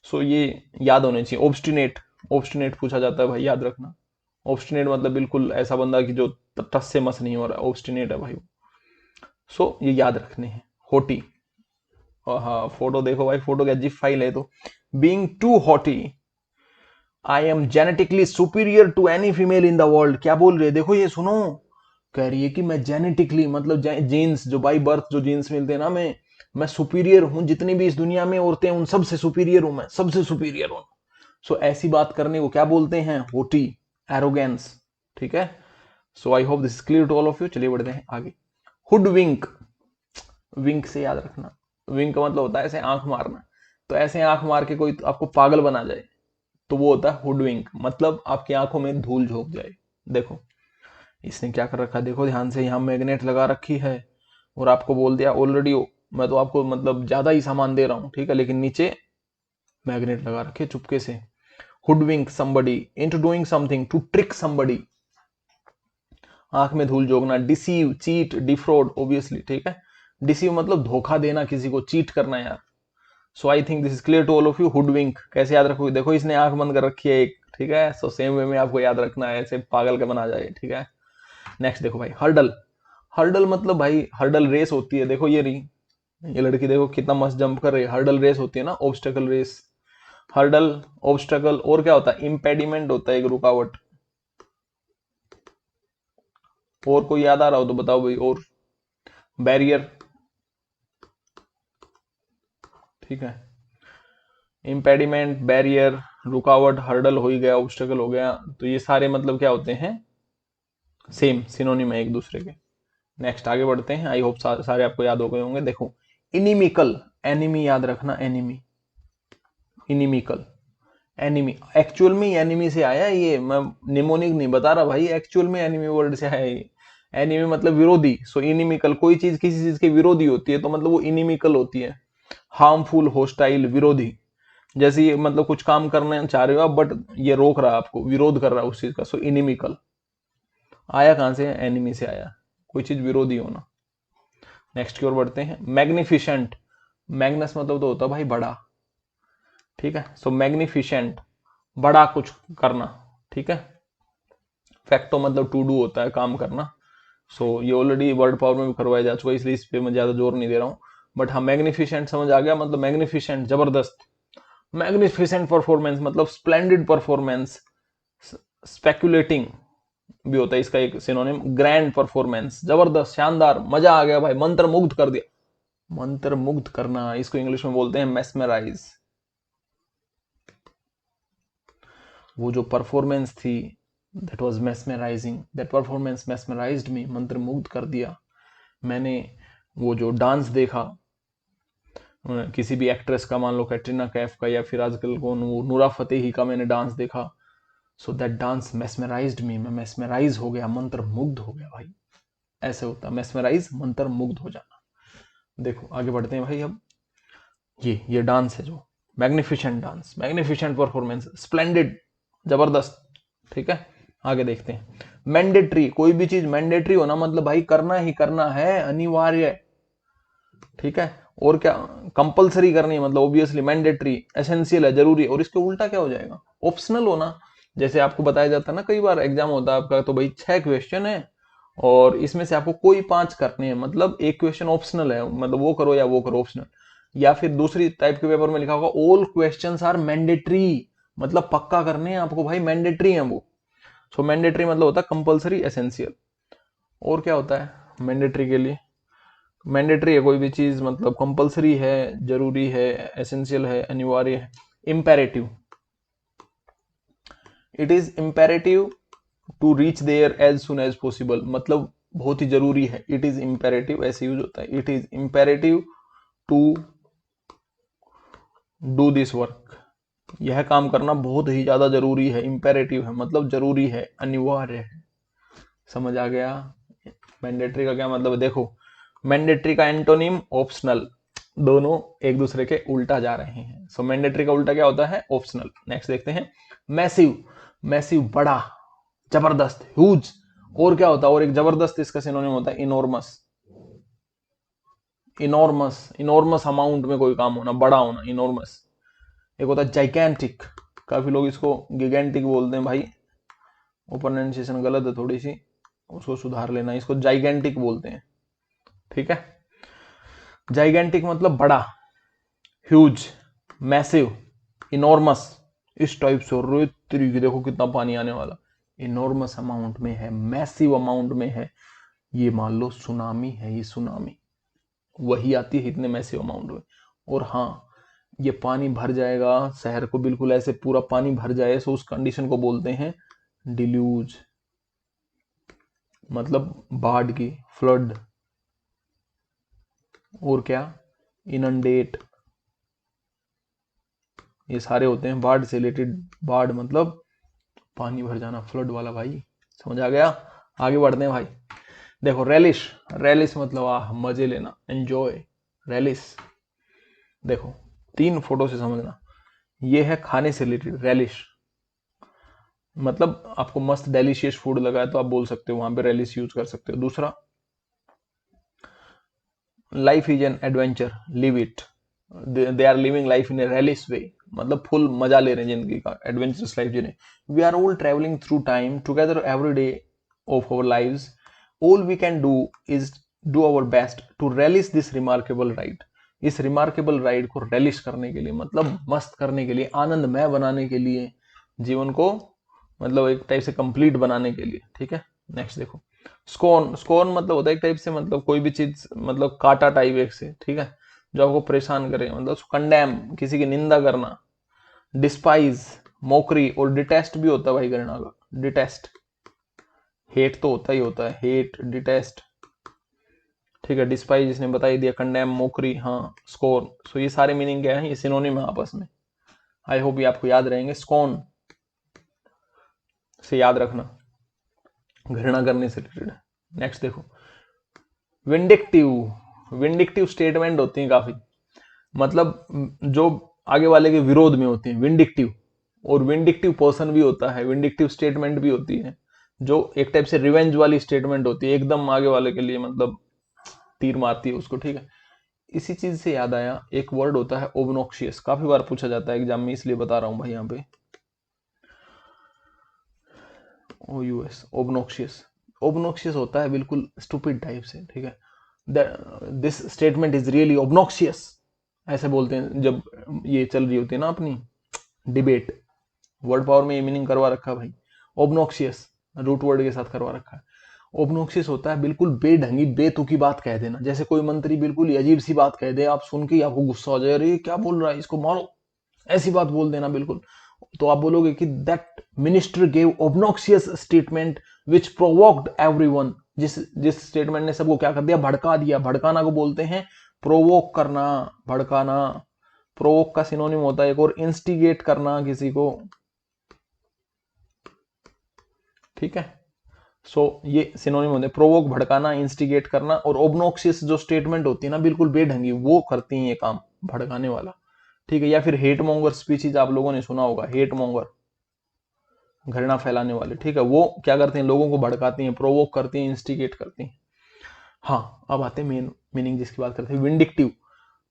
सो ये याद होने चाहिए। ऑब्स्टिनेट, ऑब्स्टिनेट पूछा जाता है भाई, याद रखना। ऑब्स्टिनेट मतलब बिल्कुल ऐसा बंदा कि जो टस से मस नहीं हो रहा, ऑब्स्टिनेट है भाई। सो ये याद रखने हैं, होटी। हाँ फोटो देखो भाई, फोटो क्या जिप फाइल है, तो being too haughty, I am genetically superior to any female in the world, क्या बोल रही है देखो, ये सुनो, कह रही है कि मैं जेनेटिकली मतलब जीन्स जो बाई बर्थ जो जीन्स मिलते हैं ना, मैं सुपीरियर हूं, जितनी भी इस दुनिया में औरतें उन सबसे सुपीरियर हूं, मैं सबसे सुपीरियर हूं। सो ऐसी बात करने को क्या बोलते हैं, होटी, एरोगेंस, ठीक है। So I hope this is clear to all of you. चलिए बढ़ते हैं आगे, हुड विंक, विंक से याद रखना, विंक का मतलब होता है ऐसे आंख मारना, तो ऐसे आंख मार के कोई आपको पागल बना जाए तो वो होता है हुड विंक, मतलब आपकी आंखों में धूल झोंक जाए। देखो इसने क्या कर रखा है, देखो ध्यान से, यहाँ मैग्नेट लगा रखी है और आपको बोल दिया ऑलरेडी, मैं तो आपको मतलब ज्यादा ही सामान दे रहा हूँ, ठीक है, लेकिन नीचे मैग्नेट लगा रखे चुपके से। हुडविंक somebody into doing something, to trick somebody, आंख में धूल झोंकना। डिसीव, चीट, डिफ्रॉड, ऑब्वियसली, ठीक है। डिसीव मतलब धोखा देना किसी को, चीट करना यार। So I think this is clear to all of you. Hoodwink कैसे याद रखोगे, देखो इसने आंख बंद कर रखी है एक, ठीक है, सो सेम वे में आपको याद रखना है, ऐसे पागल के बना जाए, ठीक है। नेक्स्ट देखो भाई, हर्डल, हर्डल मतलब भाई हर्डल रेस होती है, देखो ये रही, ये लड़की देखो कितना मस्त जंप कर रही है, हर्डल रेस होती है ना, ऑब्स्टेकल रेस। हर्डल, ऑब्स्टेकल, और क्या होता है, इंपेडिमेंट होता है एक रुकावट। और कोई याद आ रहा हो तो बताओ भाई, और बैरियर, ठीक है, इंपेडिमेंट, बैरियर, रुकावट, हर्डल हो ही गया, ऑब्स्टेकल हो गया, तो ये सारे मतलब क्या होते हैं, सेम सिनोनिम है एक दूसरे के। नेक्स्ट आगे बढ़ते हैं, आई होप सारे आपको याद हो गए होंगे। देखो इनिमिकल, एनिमी याद रखना, एनिमी, इनिमिकल, एनिमी, एक्चुअल में एनिमी से आया ये, मैं निमोनिक नहीं बता रहा भाई, एक्चुअल में एनिमी वर्ड से आया ये। एनिमी मतलब विरोधी, सो इनिमिकल, कोई चीज किसी चीज की विरोधी होती है तो मतलब वो इनिमिकल होती है। हार्मफुल, होस्टाइल, विरोधी। जैसे ये मतलब कुछ काम करना चाह रहे हो आप बट ये रोक रहा है आपको, विरोध कर रहा है उस चीज का, सो इनिमिकल। आया कहां से? एनिमी से आया, कोई चीज विरोधी होना। नेक्स्ट की ओर बढ़ते हैं। मैग्निफिशेंट, मैग्नस मतलब तो होता है भाई बड़ा, ठीक है। सो मैग्निफिशेंट, बड़ा कुछ करना, ठीक है। फैक्टो मतलब टू डू होता है, काम करना। सो ये ऑलरेडी वर्ड पावर में भी करवाया जा चुका है, इसलिए इस पे मैं ज्यादा जोर नहीं दे रहा हूं। बट हाँ, मैग्निफिशेंट समझ आ गया, मतलब मैग्निफिशेंट, जबरदस्त। मैग्निफिसेंट परफॉर्मेंस मतलब स्प्लेंडेड परफॉर्मेंस। स्पेकुलेटिंग भी होता है इसका एक सिनोनिम। ग्रैंड परफॉर्मेंस, जबरदस्त, शानदार, मजा आ गया भाई, मंत्र मुग्ध कर दिया। मंत्र मुग्ध करना, इसको इंग्लिश में बोलते हैं मेस्मराइज। वो जो परफॉर्मेंस थी, that was mesmerising, that performance mesmerised me, मंत्र मुग्ध कर दिया। मैंने वो जो डांस देखा किसी भी एक्ट्रेस का, मान लो कैटरीना कैफ का, या फिर आजकल कौन वो नूरा फतेही का, मैंने डांस देखा। सो दैट डांस मेस्मराइज्ड मी, मैं मेस्मराइज हो गया, मंत्र मुग्ध हो गया भाई। ऐसे होता है मेस्मराइज, मंत्र मुग्ध हो जाना। देखो आगे बढ़ते हैं भाई। अब ये डांस है जो magnificent dance, magnificent performance, splendid, जबरदस्त, ठीक है। आगे देखते हैं। मैंडेटरी, कोई भी चीज मैंडेटरी होना मतलब भाई करना ही करना है, अनिवार्य, ठीक है। और क्या, कंपलसरी करनी है, मतलब ऑब्वियसली मैंडेटरी, एसेंशियल है, जरूरी है। और इसके उल्टा क्या हो जाएगा? ऑप्शनल होना। जैसे आपको बताया जाता है ना, कई बार एग्जाम होता है आपका, तो भाई 6 क्वेश्चन है और इसमें से आपको कोई 5 करने हैं, मतलब एक क्वेश्चन ऑप्शनल है, मतलब वो करो या वो करो, ऑप्शनल। या फिर दूसरी टाइप के पेपर में लिखा होगा ऑल क्वेश्चन आर मैंडेटरी, मतलब पक्का करने हैं आपको भाई, मैंडेटरी है वो। सो मैंडेटरी मतलब होता है कंपलसरी, एसेंशियल। और क्या होता है मैंडेटरी के लिए? मैंडेटरी है कोई भी चीज, मतलब कंपलसरी है, जरूरी है, एसेंशियल है, अनिवार्य है। Imperative, it is imperative to reach there as soon as possible, मतलब बहुत ही जरूरी है। इट इज इंपेरेटिव ऐसे यूज होता है, it is imperative to do this work, यह काम करना बहुत ही ज्यादा जरूरी है। इंपेरेटिव है मतलब जरूरी है, अनिवार्य है। समझ आ गया? मैंडेटरी का क्या मतलब है? देखो, मैंडेटरी का एंटोनिम ऑप्शनल, दोनों एक दूसरे के उल्टा जा रहे हैं। सो मैंडेटरी का उल्टा क्या होता है? ऑप्शनल। नेक्स्ट देखते हैं। मैसिव, मैसिव बड़ा, जबरदस्त, ह्यूज। और क्या होता है? और एक जबरदस्त इसका सिनोनिम होता है इनॉर्मस। इनॉर्मस, इनॉर्मस अमाउंट में कोई काम होना, बड़ा होना, इनॉर्मस। एक होता है जाइगैंटिक, काफी लोग इसको गिगेंटिक बोलते हैं भाई, वो प्रोनाउंसिएशन गलत है थोड़ी सी, उसको सुधार लेना, इसको जाइगेंटिक बोलते हैं, ठीक है। जाइगेंटिक मतलब बड़ा, ह्यूज, मैसिव, इनॉर्मस, इस टाइप से। और तरीके देखो कितना पानी आने वाला, इनॉर्मस अमाउंट में है, मैसिव अमाउंट में है। ये मान लो सुनामी है, ये सुनामी वही आती है इतने मैसिव अमाउंट में। और हाँ, ये पानी भर जाएगा शहर को, बिल्कुल ऐसे पूरा पानी भर जाए, सो उस कंडीशन को बोलते हैं डिल्यूज, मतलब बाढ़ की, फ्लड। और क्या, इनंडेट, ये सारे होते हैं बाढ़ से रिलेटेड। बाढ़ मतलब पानी भर जाना, फ्लड वाला भाई। समझ आ गया? आगे बढ़ते हैं भाई। देखो रेलिश, रेलिश मतलब मजे लेना, एंजॉय, रेलिश। देखो 3 फोटो से समझना, ये है खाने से रिलेटेड रेलिश, मतलब आपको मस्त डेलिशियस फूड लगा है तो आप बोल सकते हो, वहां पे रेलिश यूज कर सकते हो। दूसरा, life is an adventure, live it, they are living life in a relish way, मतलब फुल मजा ले रहे हैं जिंदगी का, एडवेंचरस लाइफ जी रहे। We are all travelling through time together every day of our lives, all we can do is do our best to relish this remarkable ride. इस रिमार्केबल राइड को रेलिश करने के लिए, मतलब मस्त करने के लिए, आनंदमय बनाने के लिए, जीवन को मतलब एक टाइप से कंप्लीट बनाने के लिए, ठीक है। नेक्स्ट देखो, स्कोन, स्कोन मतलब होता है एक टाइप से, मतलब कोई भी चीज, मतलब काटा टाइप एक से, ठीक है, जो आपको परेशान करे, मतलब कंडेम, किसी की निंदा करना। डिस्पाइज, मोकरी। और डिटेस्ट भी होता है भाई घृणा का, डिटेस्ट। हेट तो होता ही होता है, हेट, डिटेस्ट, ठीक है। डिस्पाइज इसने बता ही दिया, कंडेम, मोकरी, हाँ, स्कोन। सो ये सारे मीनिंग क्या है? ये सिनोनिम है आपस में। आई होप ये आपको याद रहेंगे। स्कोन से याद रखना, घृणा करने से रिलेटेड है। नेक्स्ट देखो, विंडिक्टिव। विंडिक्टिव स्टेटमेंट होती हैं काफी, मतलब जो आगे वाले के विरोध में होती हैं, विंडिक्टिव। और विंडिक्टिव पर्सन भी होता है, विंडिक्टिव स्टेटमेंट भी होती है, जो एक टाइप से रिवेंज वाली स्टेटमेंट होती है, एकदम आगे वाले के लिए मतलब तीर मारती है उसको, ठीक है। इसी चीज से याद आया, एक वर्ड होता है ओबनॉक्शियस, काफी बार पूछा जाता है एग्जाम में, इसलिए बता रहा हूं भाई यहाँ पे। OUS, ओबनॉक्शियस। ओबनॉक्शियस होता है बिल्कुल स्टूपिड टाइप से, ठीक है। दिस स्टेटमेंट इज रियली ओबनॉक्शियस, ऐसे बोलते हैं जब ये चल रही होती है ना अपनी डिबेट। वर्ड पावर में ये मीनिंग करवा रखा है भाई, ओबनॉक्शियस रूट वर्ड के साथ करवा रखा है। ओबनॉक्शियस होता है बिल्कुल बेढंगी बेतुकी बात कह देना, जैसे कोई मंत्री बिल्कुल अजीब सी बात कह दे, आप सुन के आपको गुस्सा हो जाए, अरे क्या बोल रहा है, इसको मारो, ऐसी बात बोल देना बिल्कुल। तो आप बोलोगे कि that minister gave obnoxious statement which provoked everyone. जिस जिस स्टेटमेंट ने सबको क्या कर दिया, भड़का दिया। भड़काना को बोलते हैं प्रोवोक करना, भड़काना। प्रोवोक का सिनोनिम होता है एक और, इंस्टिगेट करना किसी को, ठीक है। सो ये सिनोनिम होते हैं, प्रोवोक भड़काना, इंस्टिगेट करना। और ऑब्नॉक्सियस जो स्टेटमेंट होती है ना बिल्कुल बेढंगी, वो करती हैं ये काम, भड़काने वाला, ठीक है। या फिर हेट मॉन्गर स्पीचीज आप लोगों ने सुना होगा, हेट मॉन्गर, घृणा फैलाने वाले, ठीक है। वो क्या करते हैं, लोगों को भड़काती हैं, प्रोवोक करती हैं, इंस्टिगेट करती हैं। हाँ, अब आते हैं मेन मीनिंग जिसकी बात करते हैं, विंडिक्टिव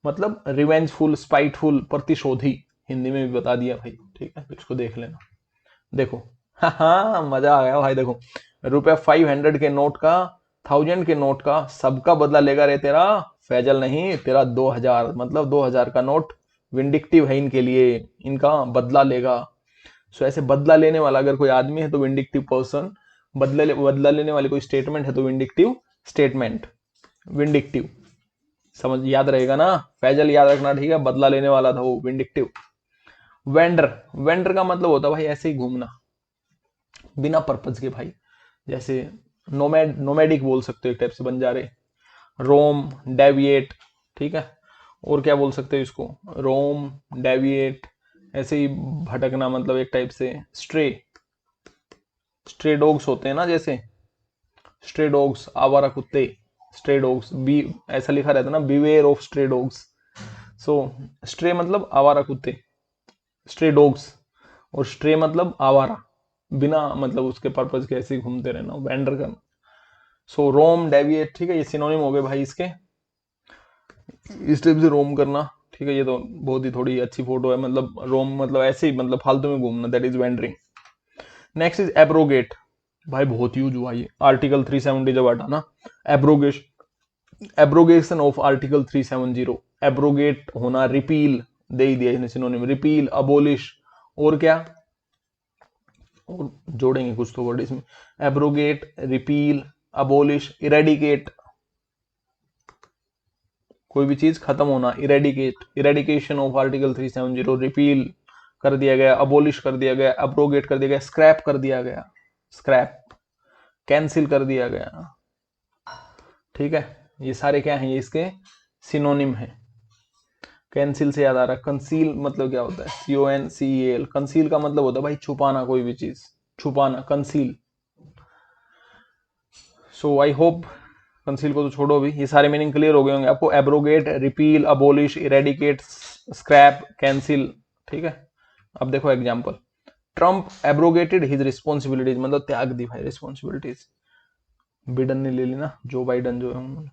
मतलब रिवेंजफुल, स्पाइटफुल, प्रतिशोधी, हिंदी में भी बता दिया भाई, ठीक है। तो इसको देख लेना। देखो हाँ मजा आ गया भाई। देखो, ₹500 के नोट का, 1000 के नोट का, सबका बदला लेगा रे तेरा फैजल, नहीं तेरा 2000, मतलब 2000 का नोट विंडिक्टिव है इनके लिए, इनका बदला लेगा। सो ऐसे बदला लेने वाला अगर कोई आदमी है तो विंडिक्टिव पर्सन, बदला लेने वाली कोई स्टेटमेंट है तो विंडिक्टिव स्टेटमेंट, विंडिक्टिव। समझ याद रहेगा ना, फैजल याद रखना, ठीक है। बदला लेने वाला था वो, विंडिक्टिव। वेंडर, वेंडर का मतलब होता है भाई ऐसे ही घूमना बिना पर्पज के भाई, जैसे नोमैडिक बोल सकते हो एक टाइप से, बंजारे। रोम, डेविएट, ठीक है। और क्या बोल सकते हो इसको, रोम, डेविएट, ऐसे ही भटकना, मतलब एक टाइप से स्ट्रे। स्ट्रे डॉग्स होते हैं ना, जैसे स्ट्रे डॉग्स, आवारा कुत्ते, स्ट्रे डॉग्स, बी ऐसा लिखा रहता है ना, beware of stray dogs. So stray मतलब आवारा कुत्ते, स्ट्रे डॉग्स। और स्ट्रे मतलब आवारा, बिना मतलब उसके पर्पज के ऐसे ही घूमते रहना, वेंडर करना। सो रोम, डेविएट, ठीक है, ये सिनोनिम हो गए भाई इसके, इस टाइप से रोम करना, ठीक है। ये तो बहुत ही थोड़ी अच्छी फोटो है, मतलब रोम मतलब ऐसे ही, मतलब फालतू में घूमना, that is wandering. Next is abrogate, भाई बहुत यूज हुआ ये, आर्टिकल 370 जब हटा ना, abrogation, abrogation of article 370, abrogate होना, रिपील दे ही दिया इसने सिनोनिम, रिपील, अबोलिश, और क्या, और जोड़ेंगे कुछ तो वर्ड इसमें, एब्रोगेट, रिपील, अबोलिश, इरेडिकेट, कोई भी चीज खत्म होना, eradicate, eradication of article 370, repeal कर दिया गया, अबोलिश कर दिया गया, अब्रोगेट कर दिया गया, स्क्रैप कर दिया गया, स्क्रैप, कैंसिल कर दिया गया, ठीक है। ये सारे क्या हैं, ये इसके सिनोनिम है। कैंसिल से याद आ रहा है, कंसील मतलब क्या होता है, CONCEAL, कंसील का मतलब होता है भाई छुपाना, कोई भी चीज छुपाना, conceal. So I hope, conceal को तो छोड़ो अभी, ये सारे मीनिंग क्लियर हो गए होंगे आपको, abrogate, repeal, abolish, eradicate, scrap, cancel, ठीक है। अब देखो example, Trump abrogated his responsibilities, मतलब त्याग दी भाई रिस्पॉन्सिबिलिटीज, बिडेन ने ले ली ना, जो बाइडन जो है उन्होंने।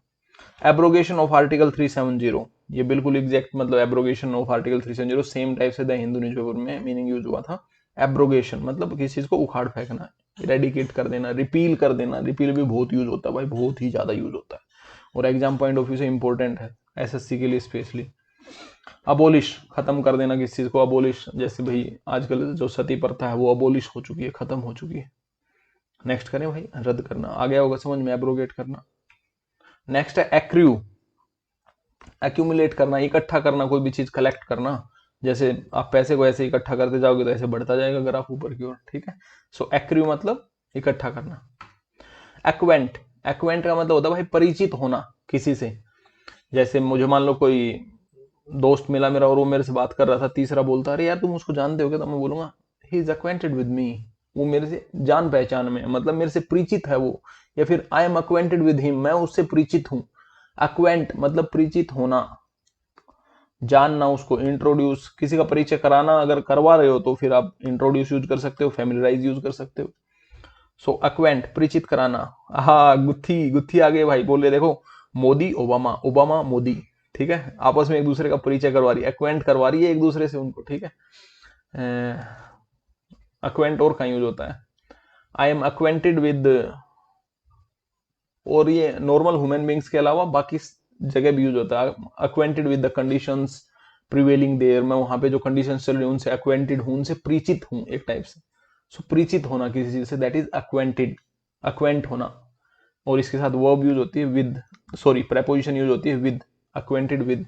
एब्रोगेशन ऑफ आर्टिकल 370, ये बिल्कुल एग्जैक्ट मतलब abrogation of article 370, same type से द हिंदू न्यूज़पेपर में मीनिंग यूज हुआ था। एब्रोगेशन मतलब किसी चीज को उखाड़ फेंकना, इरेडिकेट कर देना, रिपील कर देना, रिपील भी बहुत यूज होता है भाई, बहुत ही ज्यादा यूज होता है, और एग्जाम पॉइंट ऑफ व्यू से इंपॉर्टेंट है, SSC के लिए स्पेशली। अबोलिश, खत्म कर देना किसी चीज को, अबोलिश, जैसे भाई आजकल जो सती प्रथा है वो अबोलिश हो चुकी है, खत्म हो चुकी है। नेक्स्ट करें भाई, रद्द करना, आ गया होगा समझ में, एब्रोगेट करना। नेक्स्ट है एक्रू, एक्यूमुलेट करना, इकट्ठा करना, कोई भी चीज कलेक्ट करना, जैसे आप पैसे को ऐसे इकट्ठा करते जाओगे तो ऐसे बढ़ता जाएगा ग्राफ ऊपर की ओर, ठीक है। सो एक्रू मतलब इकट्ठा करना। एक्वेंट, एक्वेंट का मतलब होता है भाई परिचित होना किसी से, जैसे मुझे मान लो कोई दोस्त मिला मेरा और वो मेरे से बात कर रहा था, तीसरा बोलता अरे यार तुम उसको जानते हो क्या, तो मैं बोलूंगा he is acquainted with me, वो मेरे से जान पहचान में, मतलब मेरे से परिचित है वो, या फिर I am acquainted with him, मैं उससे परिचित हूं। अक्वेंट मतलब परिचित होना, जानना उसको। इंट्रोड्यूस किसी का परिचय कराना, अगर करवा रहे हो तो फिर आप इंट्रोड्यूस यूज कर सकते हो, फैमिलियराइज यूज कर सकते हो। सो अक्वेंट परिचित कराना। हाँ गुत्थी गुत्थी आ गए भाई, बोले देखो मोदी ओबामा, ओबामा मोदी, ठीक है, आपस में एक दूसरे का परिचय करवा रही है, अक्वेंट करवा रही है एक दूसरे से उनको, ठीक है। अक्वेंट और कहीं यूज होता है, आई एम अक्वेंटेड विद, और ये नॉर्मल ह्यूमन बींग्स के अलावा बाकी जगह भी यूज होता है। Acquainted with the conditions prevailing there, मैं वहां पे जो कंडीशंस चल रही हूं उनसे अक्वेंटेड हूं, उनसे परिचित हूं एक टाइप से। सो परिचित होना किसी चीज से, दैट इज अक्वेंटेड, अक्वेंट होना। और इसके साथ वर्ब यूज होती है विद, सॉरी प्रेपोजिशन यूज होती है with, acquainted with.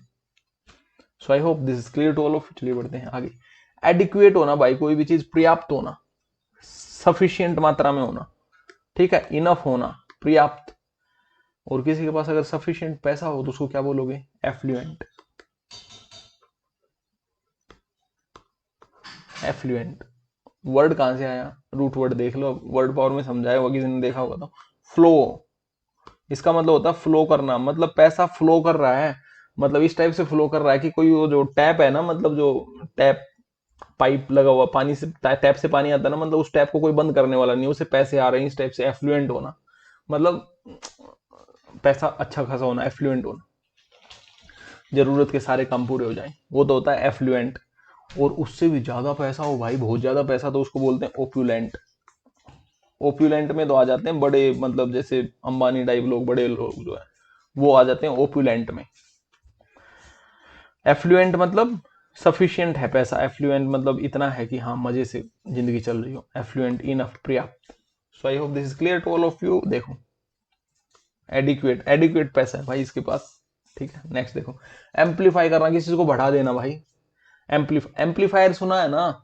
So I hope this is clear to all of. चलिए बढ़ते हैं आगे। एडिक्वेट होना भाई, कोई भी चीज पर्याप्त होना, सफिशियंट मात्रा में होना, ठीक है, इनफ होना, पर्याप्त। और किसी के पास अगर सफिशिएंट पैसा हो तो उसको क्या बोलोगे, एफ्लुएंट। एफ्लुएंट वर्ड कहां से आया, रूट वर्ड देख लो, वर्ड पावर में समझाया होगा, किसी ने देखा होगा तो। फ्लो, इसका मतलब होता है फ्लो करना, मतलब पैसा फ्लो कर रहा है, मतलब इस टाइप से फ्लो कर रहा है कि कोई वो जो टैप है ना, मतलब जो टैप पाइप लगा हुआ पानी से, टैप से पानी आता है ना, मतलब उस टैप को कोई बंद करने वाला नहीं, उसे पैसे आ रहे हैं, इस टाइप से एफ्लुएंट होना, मतलब पैसा अच्छा खासा होना, एफ्लुएंट होना, जरूरत के सारे काम पूरे हो जाएं, वो तो होता है एफ्लुएंट। और उससे भी ज्यादा पैसा हो भाई, बहुत ज्यादा पैसा, तो उसको बोलते हैं ओप्यूलेंट। ओप्यूलेंट में तो आ जाते हैं बड़े, मतलब जैसे अंबानी टाइप लोग, बड़े लोग जो है वो आ जाते हैं ओप्यूलेंट में। एफ्लुएंट मतलब सफिशिएंट है पैसा, एफ्लुएंट मतलब इतना है कि हाँ मजे से जिंदगी चल रही हो, एफ्लुएंट इनफ, पर्याप्त। So I hope this is clear to all of you. देखो एडिक्वेट, एडिक्वेट पैसा है भाई इसके पास, ठीक है। नेक्स्ट देखो, एम्पलीफाई करना, किसी को बढ़ा देना भाई। एम्पलीफायर सुना है ना,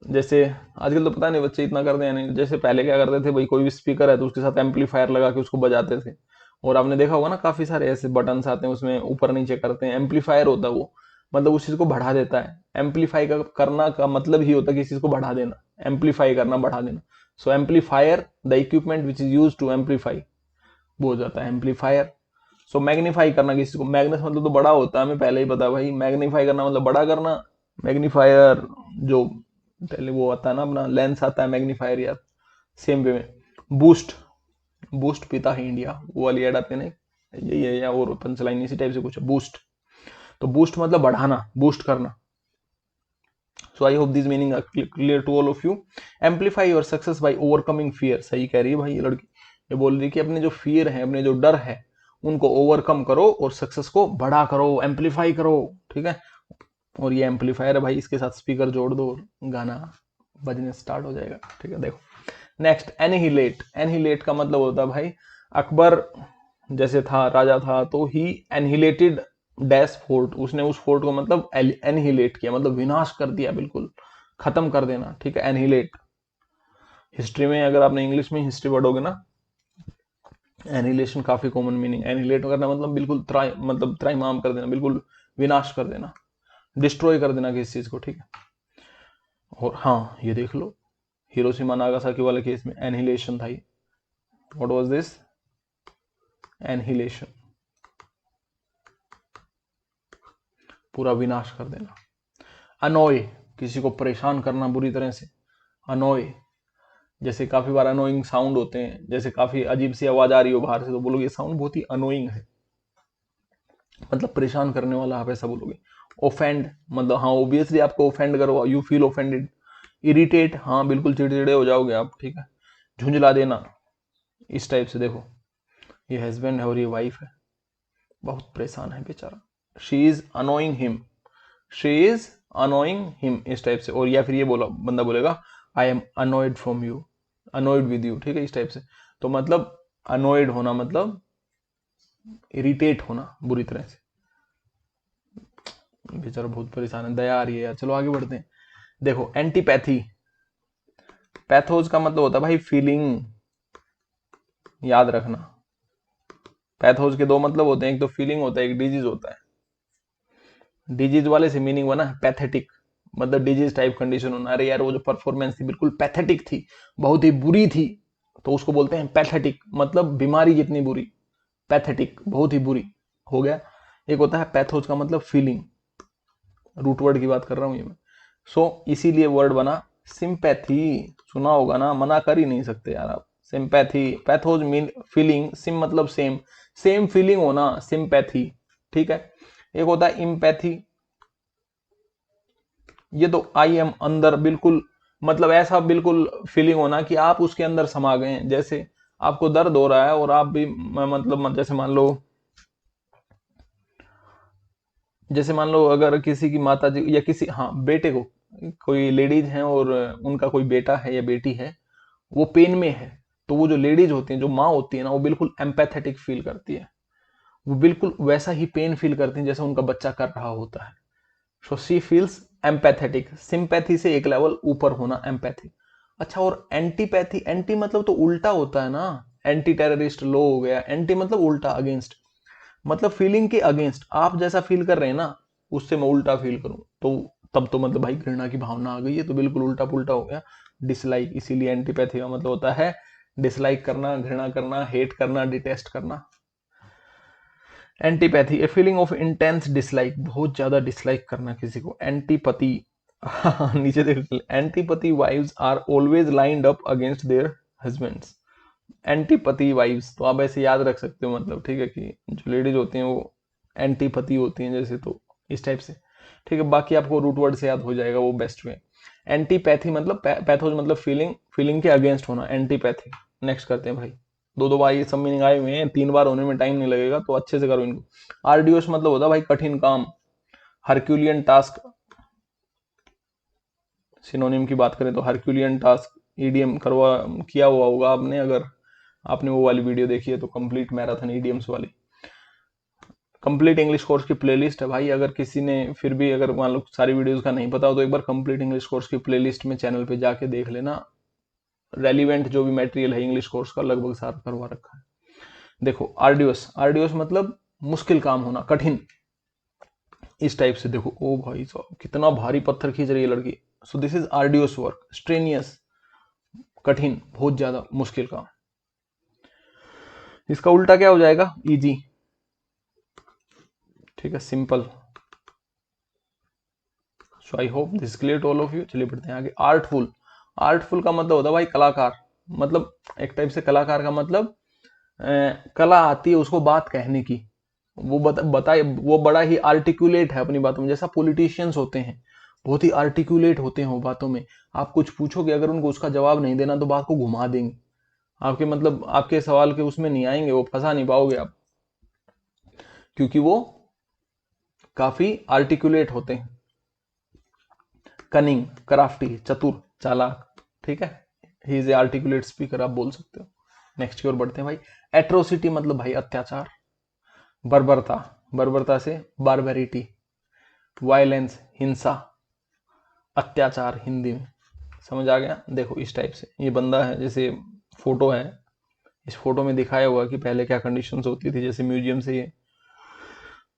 जैसे आजकल तो पता नहीं बच्चे इतना करते हैं नहीं, जैसे पहले क्या करते थे भाई, कोई भी स्पीकर है तो उसके साथ एम्पलीफायर लगा के उसको बजाते थे। और आपने देखा होगा ना काफी सारे ऐसे बटन्स आते हैं, उसमें ऊपर नीचे करते हैं, एम्पलीफायर होता है वो, मतलब उस चीज को बढ़ा देता है। एम्पलीफाई का करना का मतलब ही होता है किसी चीज को बढ़ा देना, एम्पलीफाई करना, बढ़ा देना। So amplifier the equipment which is use to amplify, वो हो जाता है एम्पलीफायर। सो मैग्नीफाई करना किसी को, मैग्नेस मतलब तो बड़ा होता है, हमें पहले ही पता भाई, मैग्नीफाई करना मतलब बड़ा करना। मैग्नीफायर जो पहले वो आता है ना अपना लेंस आता है, मैग्नीफायर यार, सेम वे में। बूस्ट, बूस्ट पीता है इंडिया, वो वाली एड आती है ना, यही है या और पंचलाइन इसी टाइप से कुछ है, बूस्ट। तो बूस्ट मतलब बढ़ाना, बूस्ट करना। So I hope this meaning clear to all of you. Amplify your success by overcoming fear, सही कह रही है भाई ये लड़की, ये बोल रही है कि अपने जो फियर है, अपने जो डर है, उनको ओवरकम करो और सक्सेस को बड़ा करो, एम्पलीफाई करो, ठीक है। और ये एम्पलीफायर है भाई, इसके साथ स्पीकर जोड़ दो और गाना बजने स्टार्ट हो जाएगा, ठीक है। देखो नेक्स्ट, एनहिलेट। एनहिलेट का मतलब होता है भाई, अकबर जैसे था, राजा था, तो ही एनहिलेटेड डैश फोर्ट, उसने उस फोर्ट को मतलब एनहिलेट किया, मतलब विनाश कर दिया, बिल्कुल खत्म कर देना, ठीक है, एनहिलेट। हिस्ट्री में अगर आपने इंग्लिश में हिस्ट्री पढ़ोगे ना, एनिहिलेशन काफी कॉमन मीनिंग, एनिहिलेट करना मतलब बिल्कुल मतलब त्राहिमाम कर देना, बिल्कुल विनाश कर देना, डिस्ट्रॉय कर देना किसी चीज को, ठीक है। और हाँ ये देख लो, हिरोशिमा नागासाकी वाले केस में एनिहिलेशन था ये। व्हाट वाज दिस, एनिहिलेशन, पूरा विनाश कर देना। अनोय, किसी को परेशान करना बुरी तरह से, अनोय। जैसे काफी बार अनोइंग साउंड होते हैं, जैसे काफी अजीब सी आवाज आ रही हो बाहर से, तो बोलोगे ये साउंड बहुत ही अनोइंग है, मतलब परेशान करने वाला, आप ऐसा बोलोगे। ओफेंड मतलब हाँ ऑब्वियसली आपको ओफेंड करो, यू फील ओफेंडेड। इरिटेट, हाँ बिल्कुल चिड़चिड़े हो जाओगे आप, ठीक है। झुंझला देना, इस टाइप से। देखो ये हस्बैंड है और ये वाइफ है, बहुत परेशान है बेचारा, she is annoying him, she is annoying him, इस टाइप से। और या फिर ये बोला, बंदा बोलेगा I am annoyed from you, annoyed with you, ठीक है, इस टाइप से। तो मतलब अनोइड होना मतलब इरिटेट होना बुरी तरह से, बेचारा बहुत परेशान है, दया आ रही है यार। चलो आगे बढ़ते हैं। देखो एंटीपैथी, पैथोज का मतलब होता है भाई फीलिंग, याद रखना। पैथोज के दो मतलब होते हैं, एक तो फीलिंग होता है, एक डिजीज होता है। डिजीज वाले से मीनिंग बना पैथेटिक, मतलब डिजीज टाइप कंडीशन होना, अरे यार वो जो परफॉर्मेंस थी बिल्कुल पैथेटिक थी, बहुत ही बुरी थी, तो उसको बोलते हैं पैथेटिक, मतलब बीमारी जितनी बुरी, पैथेटिक बहुत ही बुरी हो गया। एक होता है पैथोज का मतलब फीलिंग, रूट वर्ड की बात कर रहा हूं ये मैं। सो इसीलिए वर्ड बना सिंपैथी, सुना होगा ना, मना कर ही नहीं सकते यार आप। Sympathy, pathos mean feeling, SIM मतलब सेम, सेम फीलिंग होना, सिंपैथी, ठीक है। एक होता है इम्पैथी, ये तो आई एम अंदर, बिल्कुल मतलब ऐसा बिल्कुल फीलिंग होना कि आप उसके अंदर समा गए हैं। जैसे आपको दर्द हो रहा है और आप भी मतलब जैसे मान लो अगर किसी की माता जी या किसी हाँ बेटे को, कोई लेडीज हैं और उनका कोई बेटा है या बेटी है, वो पेन में है, तो वो जो लेडीज होती हैं, जो माँ होती है ना, वो बिल्कुल एम्पैथेटिक फील करती है, वो बिल्कुल वैसा ही पेन फील करती है जैसे उनका बच्चा कर रहा होता है। So she feels empathetic, sympathy से एक लेवल ऊपर होना एम्पैथी। अच्छा, और एंटीपैथी, एंटी मतलब तो उल्टा होता है ना, एंटी टेररिस्ट लॉ हो गया, एंटी मतलब उल्टा, अगेंस्ट, मतलब फीलिंग के अगेंस्ट, आप जैसा फील कर रहे हैं ना उससे मैं उल्टा फील करूं तो तब तो मतलब भाई घृणा की भावना आ गई है, तो बिल्कुल उल्टा पुल्टा हो गया, डिसलाइक। इसीलिए एंटीपैथी का मतलब होता है डिसलाइक करना, घृणा करना, हेट करना, डिटेस्ट करना। Antipathy, a feeling of intense dislike, बहुत ज्यादा डिसलाइक करना किसी को। एंटीपैथी नीचे देख, antipathy wives are always lined up against their husbands. Antipathy wives तो आप ऐसे याद रख सकते हो, मतलब ठीक है, कि जो लेडीज होती हैं वो एंटीपति होती हैं जैसे, तो इस टाइप से, ठीक है। बाकी आपको रूट वर्ड से याद हो जाएगा, वो बेस्ट वे। एंटीपैथी मतलब पैथोज मतलब फीलिंग, फीलिंग के अगेंस्ट होना, एंटीपैथी। नेक्स्ट करते हैं भाई, दो बार ये सब मीनिंग आए हुए हैं, 3 बार होने में टाइम नहीं लगेगा, तो अच्छे से करो इनको। आर्डियोस मतलब होता है भाई कठिन काम, हरक्यूलियन टास्क। सिनोनिम की बात करें तो हरक्यूलियन टास्क, ईडीएम करवा किया हुआ होगा आपने, अगर आपने वो वाली वीडियो देखी है तो, कंप्लीट मैराथन ईडीएम्स वाली। कंप्लीट इंग्लिश कोर्स की प्लेलिस्ट है भाई, अगर किसी ने फिर भी अगर मान लो सारी वीडियोस का नहीं पता हो तो एक बार कंप्लीट इंग्लिश कोर्स की प्लेलिस्ट में चैनल पे जाके देख लेना, रेलिवेंट जो भी मटेरियल है इंग्लिश कोर्स का लगभग सारा करवा रखा है। देखो आर्डियस, आर्डियस मतलब मुश्किल काम होना, कठिन, इस टाइप से। देखो ओ भाई साहब कितना भारी पत्थर खींच रही है लड़की, so this is arduous work, strenuous, कठिन, बहुत ज्यादा मुश्किल काम। इसका उल्टा क्या हो जाएगा, इजी, ठीक है, simple. So I hope this clear to all of you. चलिए बढ़ते हैं आगे। आर्टफुल, आर्टफुल का मतलब होता है भाई कलाकार, मतलब एक टाइप से कलाकार का मतलब कला आती है उसको बात कहने की, वो बताए, वो बड़ा ही आर्टिकुलेट है अपनी बातों में, जैसा पॉलिटिशियंस होते हैं, बहुत ही आर्टिकुलेट होते हैं वो बातों में। आप कुछ पूछोगे अगर उनको उसका जवाब नहीं देना तो बात को घुमा देंगे, आपके मतलब आपके सवाल के उसमें नहीं आएंगे, वो फंसा नहीं पाओगे आप, क्योंकि वो काफी आर्टिकुलेट होते हैं। कनिंग, क्राफ्टी, चतुर, चालाक, ठीक है, he is a articulate speaker आप बोल सकते हो। नेक्स्ट की ओर बढ़ते हैं भाई। एट्रोसिटी मतलब भाई अत्याचार, बर्बरता, बर्बरता से बारबेरिटी, वायलेंस, हिंसा, अत्याचार हिंदी में, समझ आ गया। देखो इस टाइप से ये बंदा है, जैसे फोटो है, इस फोटो में दिखाया हुआ कि पहले क्या कंडीशंस होती थी, जैसे म्यूजियम से ये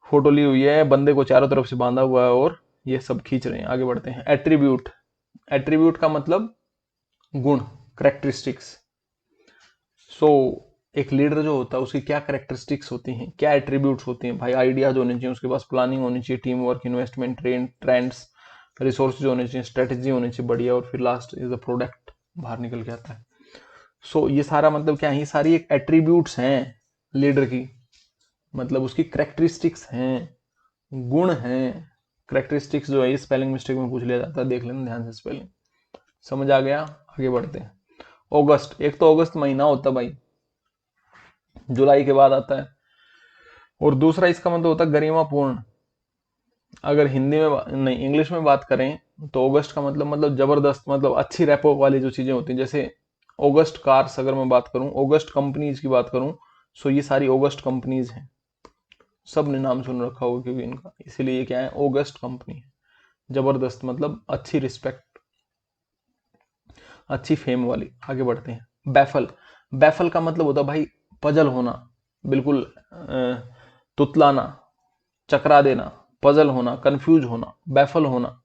फोटो ली हुई है, बंदे को चारों तरफ से बांधा हुआ है और ये सब खींच रहे हैं। आगे बढ़ते हैं। एट्रीब्यूट, एट्रीब्यूट का मतलब गुण, करेक्टरिस्टिक्स। सो एक लीडर जो होता है उसकी क्या करेक्टरिस्टिक्स होती हैं, क्या एट्रीब्यूट्स होती हैं भाई, आइडियाज होने चाहिए उसके पास, प्लानिंग होनी चाहिए, team work, investment, trends, resources होने चाहिए, स्ट्रेटेजी होनी चाहिए बढ़िया, और फिर लास्ट इज द प्रोडक्ट बाहर निकल के आता है। सो ये सारा मतलब क्या है, ये सारी एक एट्रीब्यूट्स हैं लीडर की, मतलब उसकी करेक्टरिस्टिक्स हैं, गुण हैं। करेक्टरिस्टिक्स जो है स्पेलिंग मिस्टेक में पूछ लिया जाता है, देख लेना ध्यान से स्पेलिंग। समझ आ गया। आगे बढ़ते हैं। अगस्त, एक तो अगस्त महीना होता है भाई, जुलाई के बाद आता है, और दूसरा इसका मतलब होता है गरिमापूर्ण। अगर हिंदी में नहीं इंग्लिश में बात करें तो अगस्त का मतलब जबरदस्त, मतलब अच्छी रैपो वाली जो चीजें होती हैं, जैसे ऑगस्ट कार्स अगर मैं बात करूं, ऑगस्ट कंपनीज की बात करूं, सो ये सारी ऑगस्ट कंपनीज हैं, सब ने नाम सुन रखा होगा क्योंकि इनका, इसीलिए ये क्या है, ऑगस्ट कंपनी है। जबरदस्त मतलब अच्छी रिस्पेक्ट, अच्छी फेम वाली। आगे बढ़ते हैं। बैफल, बैफल का मतलब होता है भाई पजल होना, बिल्कुल तुतलाना, चकरा देना, पजल होना, कंफ्यूज होना, बैफल होना।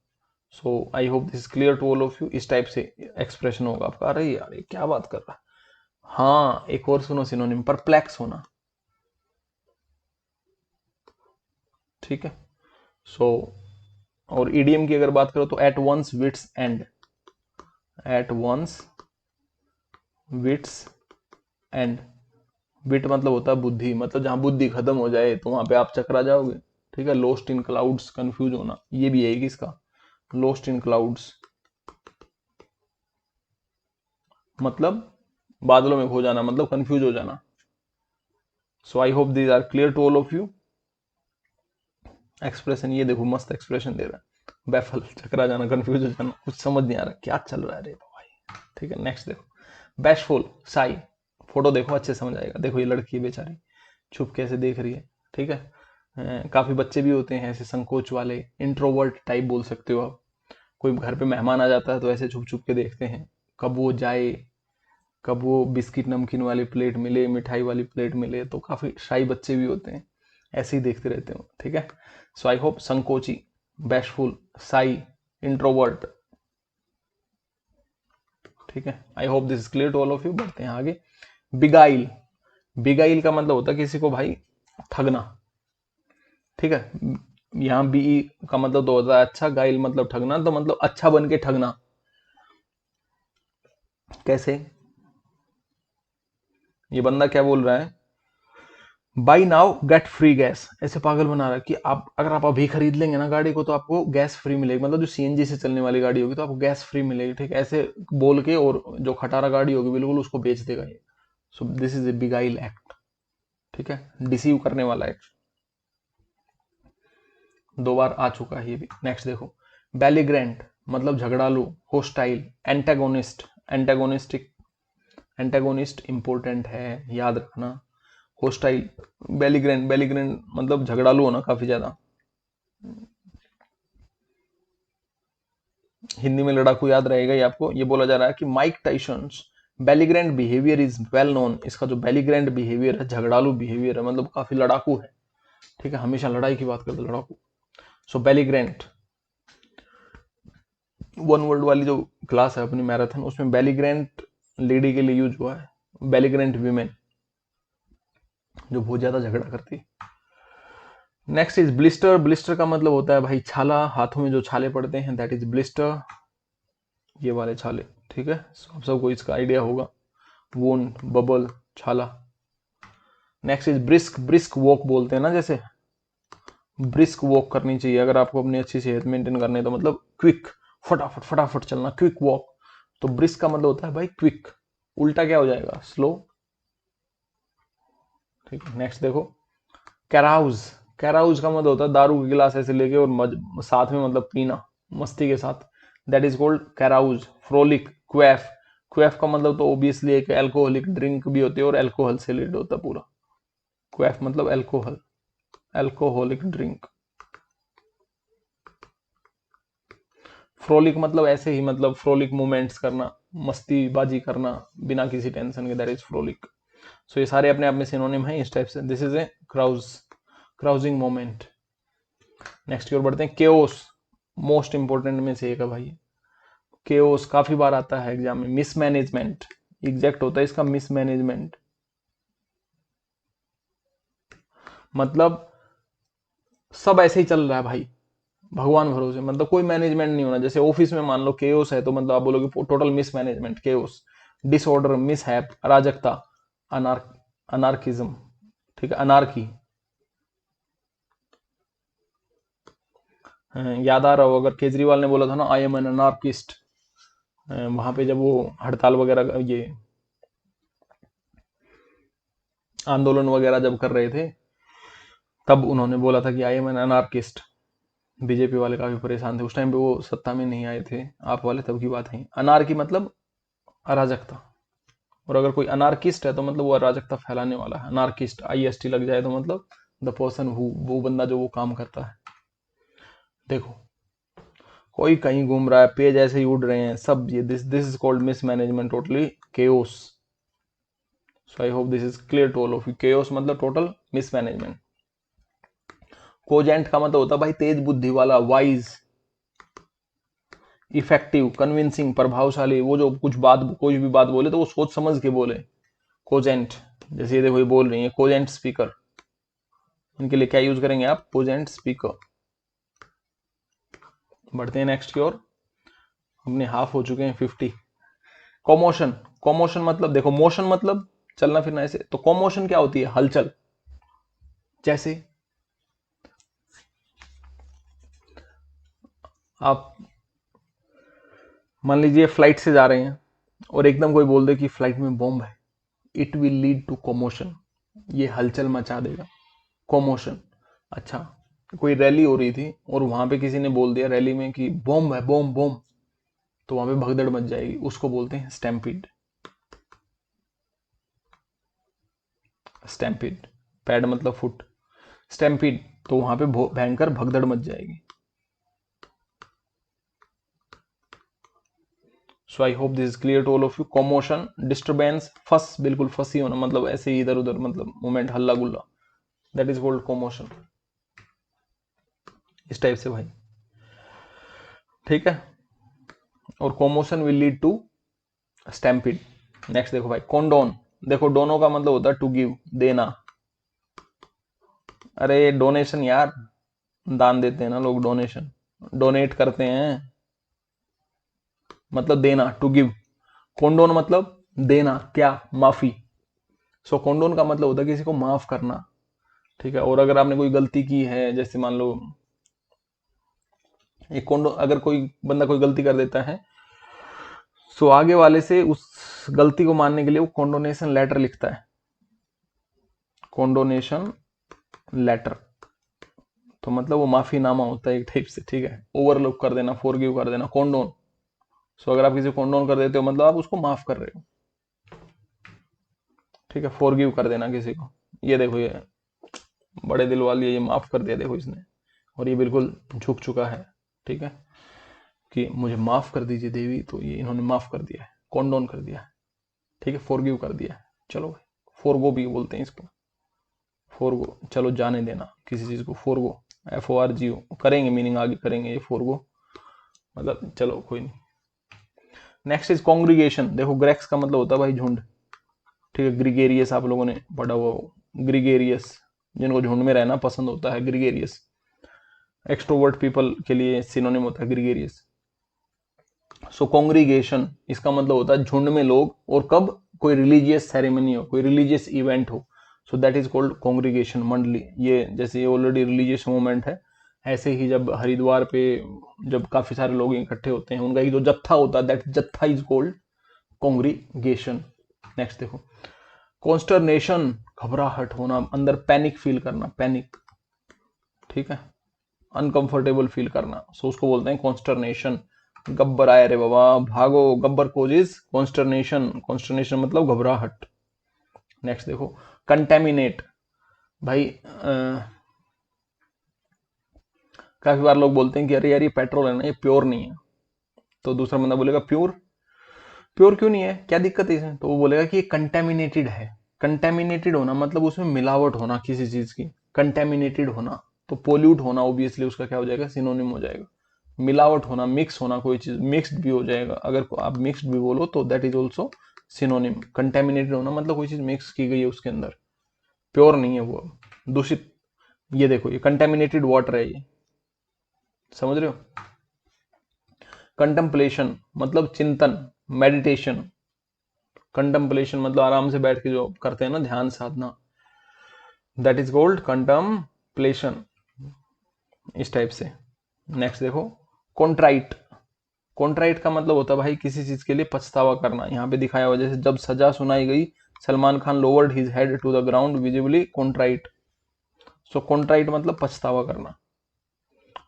So I hope this clear to all of you. इस टाइप से एक्सप्रेशन होगा आपका, अरे यार ये क्या बात कर रहा है, हाँ, एक और सुनो सिनोनिम, परप्लेक्स होना। ठीक है। सो और ईडीएम की अगर बात करो तो at one's wits' end, at one's wits' end. Wit मतलब होता है बुद्धि, मतलब जहां बुद्धि खत्म हो जाए तो वहां पे आप चकरा जाओगे। ठीक है। लोस्ट इन क्लाउड्स, कंफ्यूज होना, ये भी है किसका, लोस्ट इन क्लाउड्स, मतलब बादलों में खो जाना, मतलब कंफ्यूज हो जाना। So I hope these are clear to all of you. Expression ये देखो, मस्त एक्सप्रेशन दे रहा है, बैफल, चकरा जाना, कंफ्यूज हो जाना, कुछ समझ नहीं आ रहा क्या चल रहा है रे भाई। ठीक है। नेक्स्ट देखो, बैशफुल, साई। फोटो देखो अच्छे समझ आएगा। देखो ये लड़की बेचारी छुप कैसे देख रही है। ठीक है। काफी बच्चे भी होते हैं ऐसे संकोच वाले, इंट्रोवर्ट टाइप बोल सकते हो आप। कोई घर पे मेहमान आ जाता है तो ऐसे छुप छुप के देखते हैं, कब वो जाए, कब वो बिस्किट नमकीन वाली प्लेट मिले, मिठाई वाली प्लेट मिले। तो काफी शाई बच्चे भी होते हैं, ऐसे ही देखते रहते हो। ठीक है। सो आई होप संकोची, बैशफुल, साई, इंट्रोवर्ट। ठीक है। I hope this is clear to all of you. बढ़ते हैं आगे। बिगाइल, बिगाइल का मतलब होता है किसी को भाई ठगना। ठीक है। यहाँ बी का मतलब तो होता है अच्छा, गाइल मतलब ठगना, तो मतलब अच्छा बन के ठगना। कैसे, ये बंदा क्या बोल रहा है, by now get free gas, ऐसे पागल बना रहा है कि आप अगर आप अभी खरीद लेंगे ना गाड़ी को तो आपको गैस फ्री मिलेगी, मतलब जो सीएनजी से चलने वाली गाड़ी होगी तो आपको गैस फ्री मिलेगी। ठीक है। ऐसे बोल के, और जो खटारा गाड़ी होगी बिल्कुल उसको बेच देगा ये। सो this is A beguile act. ठीक है। डिसीव करने वाला एक्ट, दो बार आ चुका है ये भी। नेक्स्ट देखो, बेलीग्रेंट मतलब झगड़ालू, hostile, antagonist, antagonistic, antagonist important है, याद रखना। होस्टाइल, बेलीग्रेंट, बेलीग्रेंट मतलब झगड़ालू होना काफी ज्यादा। हिंदी में लड़ाकू याद रहेगा ये आपको। ये बोला जा रहा है कि Mike Tyson's belligerent behaviour is well known, इसका जो बेलीग्रेंट बिहेवियर है, झगड़ालू बिहेवियर है, मतलब काफी लड़ाकू है। ठीक है। हमेशा लड़ाई की बात करते लड़ाकू। सो बेलीग्रेंट, वन वर्ड वाली जो क्लास है अपनी मैराथन, उसमें बेलीग्रेंट लेडी के लिए यूज हुआ है, बेलीग्रेंट वीमेन जो बहुत ज्यादा झगड़ा करती। नेक्स्ट इज ब्लिस्टर, ब्लिस्टर का मतलब होता है भाई छाला, हाथों में जो छाले पड़ते हैं, दैट इज ब्लिस्टर, ये वाले छाले। ठीक है। आप सबको इसका आइडिया होगा, वोंड, बबल, छाला। Next is brisk, brisk walk बोलते हैं ना, जैसे ब्रिस्क वॉक करनी चाहिए अगर आपको अपनी अच्छी सेहत मेंटेन करनी है तो, मतलब क्विक, फटाफट फटाफट चलना, क्विक वॉक। तो ब्रिस्क का मतलब होता है भाई क्विक, उल्टा क्या हो जाएगा, स्लो। ठीक है। नेक्स्ट देखो, कैराउज, कैराउज का मतलब होता है दारू की गिलास ऐसे लेके और साथ में मतलब पीना मस्ती के साथ, दैट इज कॉल्ड कैराउज। फ्रोलिक, क्वेफ, क्वेफ का मतलब तो ऑब्वियसली एक एल्कोहलिक ड्रिंक भी होती है और एल्कोहल से रिलेटेड होता है पूरा। क्वेफ मतलब एल्कोहल, एल्कोहलिक ड्रिंक। फ्रोलिक मतलब ऐसे ही, मतलब फ्रोलिक मूवमेंट्स करना, मस्ती बाजी करना बिना किसी टेंशन के, दैट इज फ्रोलिक। सो ये सारे अपने आप में सिनोनिम है इस टाइप से। This is a crouch, crouching moment. Next की ओर बढ़ते हैं, केओस, मोस्ट इंपोर्टेंट में से एक है भाई। केओस काफी बार आता है एग्जाम में, मिसमैनेजमेंट, एग्जैक्ट होता है इसका मिसमैनेजमेंट, मतलब सब ऐसे ही चल रहा है भाई, भगवान भरोसे, मतलब कोई मैनेजमेंट नहीं होना। जैसे ऑफिस में मान लो केओस है तो मतलब आप बोलोगे total mismanagement, chaos, disorder, mishap, अराजकता, अनार, अनार्किज्म। ठीक है। अनार्की, याद आ रहा हो अगर केजरीवाल ने बोला था ना आई एम एन अनार्किस्ट, वहां पे जब वो हड़ताल वगैरह, ये आंदोलन वगैरह जब कर रहे थे, तब उन्होंने बोला था कि I am an anarchist. BJP वाले काफी परेशान थे उस टाइम पे, वो सत्ता में नहीं आए थे आप वाले, तब की बात है। अनार्की मतलब अराजकता, और अगर कोई अनार्किस्ट है तो मतलब वो अराजकता फैलाने वाला है। अनार्किस्ट आईएसटी लग जाए तो मतलब द पर्सन हु, वो बंदा जो वो काम करता है। देखो कोई कहीं घूम रहा है, पेज ऐसे ही उड़ रहे हैं सब, ये this this is called mismanagement, totally chaos. So I hope this is clear to all of you. Chaos मतलब टोटल मिसमैनेजमेंट। कोजेंट का मतलब होता है भाई तेज बुद्धि वाला, वाइज, इफेक्टिव, कन्विंसिंग, प्रभावशाली, वो जो कुछ बात, कोई भी बात बोले तो वो सोच समझ के बोले। कोजेंट, जैसे ये देखो ये बोल रही है कोजेंट स्पीकर, इनके लिए क्या यूज करेंगे आप, कोजेंट स्पीकर। बढ़ते हैं नेक्स्ट की ओर, अपने हाफ हो चुके हैं 50। कॉमोशन, कॉमोशन मतलब देखो मोशन मतलब चलना फिरना ऐसे, तो कॉमोशन क्या होती है, हलचल। जैसे आप मान लीजिए फ्लाइट से जा रहे हैं और एकदम कोई बोल दे कि फ्लाइट में बॉम्ब है, it will lead to commotion, ये हलचल मचा देगा, कॉमोशन। अच्छा, कोई रैली हो रही थी और वहां पे किसी ने बोल दिया रैली में कि बॉम्ब है, बॉम्ब बॉम्ब, तो वहां पे भगदड़ मच जाएगी, उसको बोलते हैं स्टैम्पीड। स्टैम्पीड, पैड मतलब फुट, स्टैम्पीड, तो वहां पे भयंकर भगदड़ मच जाएगी। So I hope this is clear to all of you. Commotion, disturbance, fuss, बिल्कुल फंसी होना, मतलब ऐसे ही इधर उधर, मतलब मूवमेंट, हल्ला गुल्ला, दैट इज कॉल्ड कॉमोशन। इस टाइप से भाई, ठीक है। और commotion will lead to stampede. Next देखो भाई, कॉन्डोन, देखो डोनो का मतलब होता है टू गिव, देना। अरे डोनेशन यार, दान देते हैं ना लोग, डोनेशन, डोनेट करते हैं, मतलब देना, टू गिव। कॉन्डोन मतलब देना, क्या, माफी। सो कॉन्डोन का मतलब होता है किसी को माफ करना, ठीक है। और अगर आपने कोई गलती की है, जैसे मान लो एक कॉन्डो, अगर कोई बंदा कोई गलती कर देता है, सो आगे वाले से उस गलती को मानने के लिए वो कॉन्डोनेशन लेटर लिखता है, कॉन्डोनेशन लेटर, तो मतलब वो माफीनामा होता है एक टाइप से, ठीक है। ओवरलुक कर देना, फॉरगिव कर देना, कॉन्डोन। सो अगर आप किसी को कॉन्डोन कर देते हो मतलब आप उसको माफ कर रहे हो, ठीक है। फॉरगिव कर देना किसी को, ये देखो ये बड़े दिल वाली है, ये माफ कर दिया देखो इसने, और ये बिल्कुल झुक चुका है, ठीक है, कि मुझे माफ कर दीजिए देवी, तो ये इन्होंने माफ कर दिया है, कॉन्डोन कर दिया है, ठीक है, फॉरगिव कर दिया है। चलो भाई, फोरगो भी बोलते हैं इसको, फोरगो, चलो जाने देना किसी चीज को, फोरगो, FORGO, करेंगे मीनिंग आगे करेंगे ये फोरगो, मतलब चलो कोई नहीं। नेक्स्ट इज कॉन्ग्रीगेशन, देखो ग्रेक्स का मतलब होता है भाई झुंड, ठीक है। ग्रिगेरियस आप लोगों ने पढ़ा हुआ हो, ग्रिगेरियस, जिनको झुंड में रहना पसंद होता है, ग्रिगेरियस। एक्सट्रोवर्ट पीपल के लिए सिनोनिम होता है ग्रिगेरियस। सो कॉन्ग्रीगेशन, इसका मतलब होता है झुंड में लोग, और कब, कोई रिलीजियस सेरेमनी हो, कोई रिलीजियस इवेंट हो, सो दैट इज कॉल्ड कॉन्ग्रीगेशन, मंडली। ये जैसे ये ऑलरेडी रिलीजियस मूवमेंट है, ऐसे ही जब हरिद्वार पे जब काफी सारे लोग इकट्ठे होते हैं, उनका एक जो जत्था होता है, दैट जत्था इज कॉल्ड कॉन्ग्रीगेशन। नेक्स्ट देखो, कॉन्स्टरनेशन, घबराहट होना, अंदर पैनिक फील करना, पैनिक, ठीक है, अनकंफर्टेबल फील करना, सो उसको बोलते हैं कॉन्स्टरनेशन। गब्बर आए रे बाबा, भागो, गब्बर कोजिज कॉन्स्टरनेशन, कॉन्स्टरनेशन मतलब घबराहट। नेक्स्ट देखो, कंटेमिनेट, भाई काफी बार लोग बोलते हैं कि अरे यार ये पेट्रोल है ना, ये प्योर नहीं है, तो दूसरा बंदा बोलेगा प्योर, प्योर क्यों नहीं है, क्या दिक्कत है इसमें, तो वो बोलेगा कि ये कंटेमिनेटेड है। कंटेमिनेटेड होना मतलब उसमें मिलावट होना किसी चीज की, कंटेमिनेटेड होना, तो पोल्यूट होना, ऑब्वियसली उसका क्या हो जाएगा, सिनोनिम हो जाएगा। मिलावट होना, मिक्स होना, कोई चीज मिक्स्ड भी हो जाएगा, अगर आप मिक्स्ड भी बोलो तो that is also synonym. Contaminated होना मतलब कोई चीज मिक्स की गई है उसके अंदर, प्योर नहीं है वो, दूषित। ये देखो ये कंटेमिनेटेड वाटर है, ये समझ रहे हो। कंटेम्पलेशन मतलब चिंतन, मेडिटेशन। कंटेम्पलेशन मतलब आराम से बैठ के जो करते हैं ना, ध्यान साधना, दैट इज कॉल्ड कंटेम्पलेशन, इस टाइप से। नेक्स्ट देखो, कॉन्ट्राइट, कॉन्ट्राइट का मतलब होता है भाई किसी चीज के लिए पछतावा करना, यहाँ पे दिखाया हुआ, जैसे जब सजा सुनाई गई, Salman Khan lowered his head to the ground visibly contrite. So contrite मतलब पछतावा करना।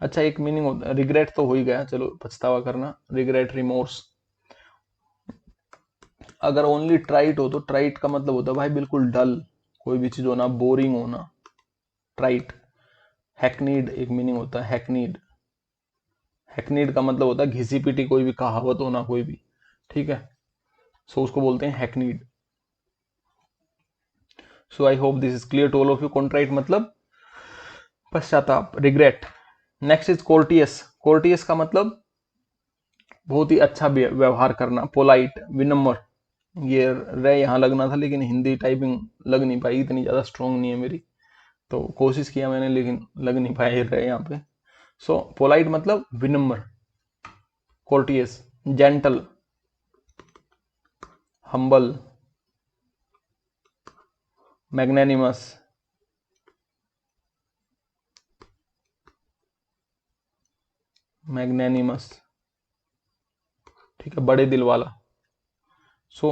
अच्छा, एक मीनिंग होता है, रिग्रेट तो हो ही गया, चलो पछतावा करना, रिग्रेट, रिमोर्स। अगर ओनली ट्राइट हो तो ट्राइट का मतलब होता है भाई बिल्कुल डल, कोई भी चीज होना, बोरिंग होना, ट्राइट। हैकनीड एक मीनिंग होता है, हैकनीड, हैकनीड का मतलब होता है घिसी पिटी कोई भी कहावत होना, कोई भी, ठीक है, सो उसको बोलते हैं hackneyed. So I hope this is clear to all of you. Contrite मतलब पश्चाताप, regret. Next is courteous, courteous का मतलब बहुत ही अच्छा व्यवहार करना, पोलाइट, विनम्र, ये रे यहाँ लगना था, लेकिन हिंदी टाइपिंग लग नहीं पाई, इतनी ज़्यादा स्ट्रॉन्ग नहीं है मेरी, तो कोशिश किया मैंने लेकिन लग नहीं पाया ये रे यहाँ पे। सो पोलाइट मतलब विनम्र, कोर्टियस, जेंटल, हम्बल, मैग्नेनिमस, मैग्नेनिमस, ठीक है, बड़े दिल वाला। सो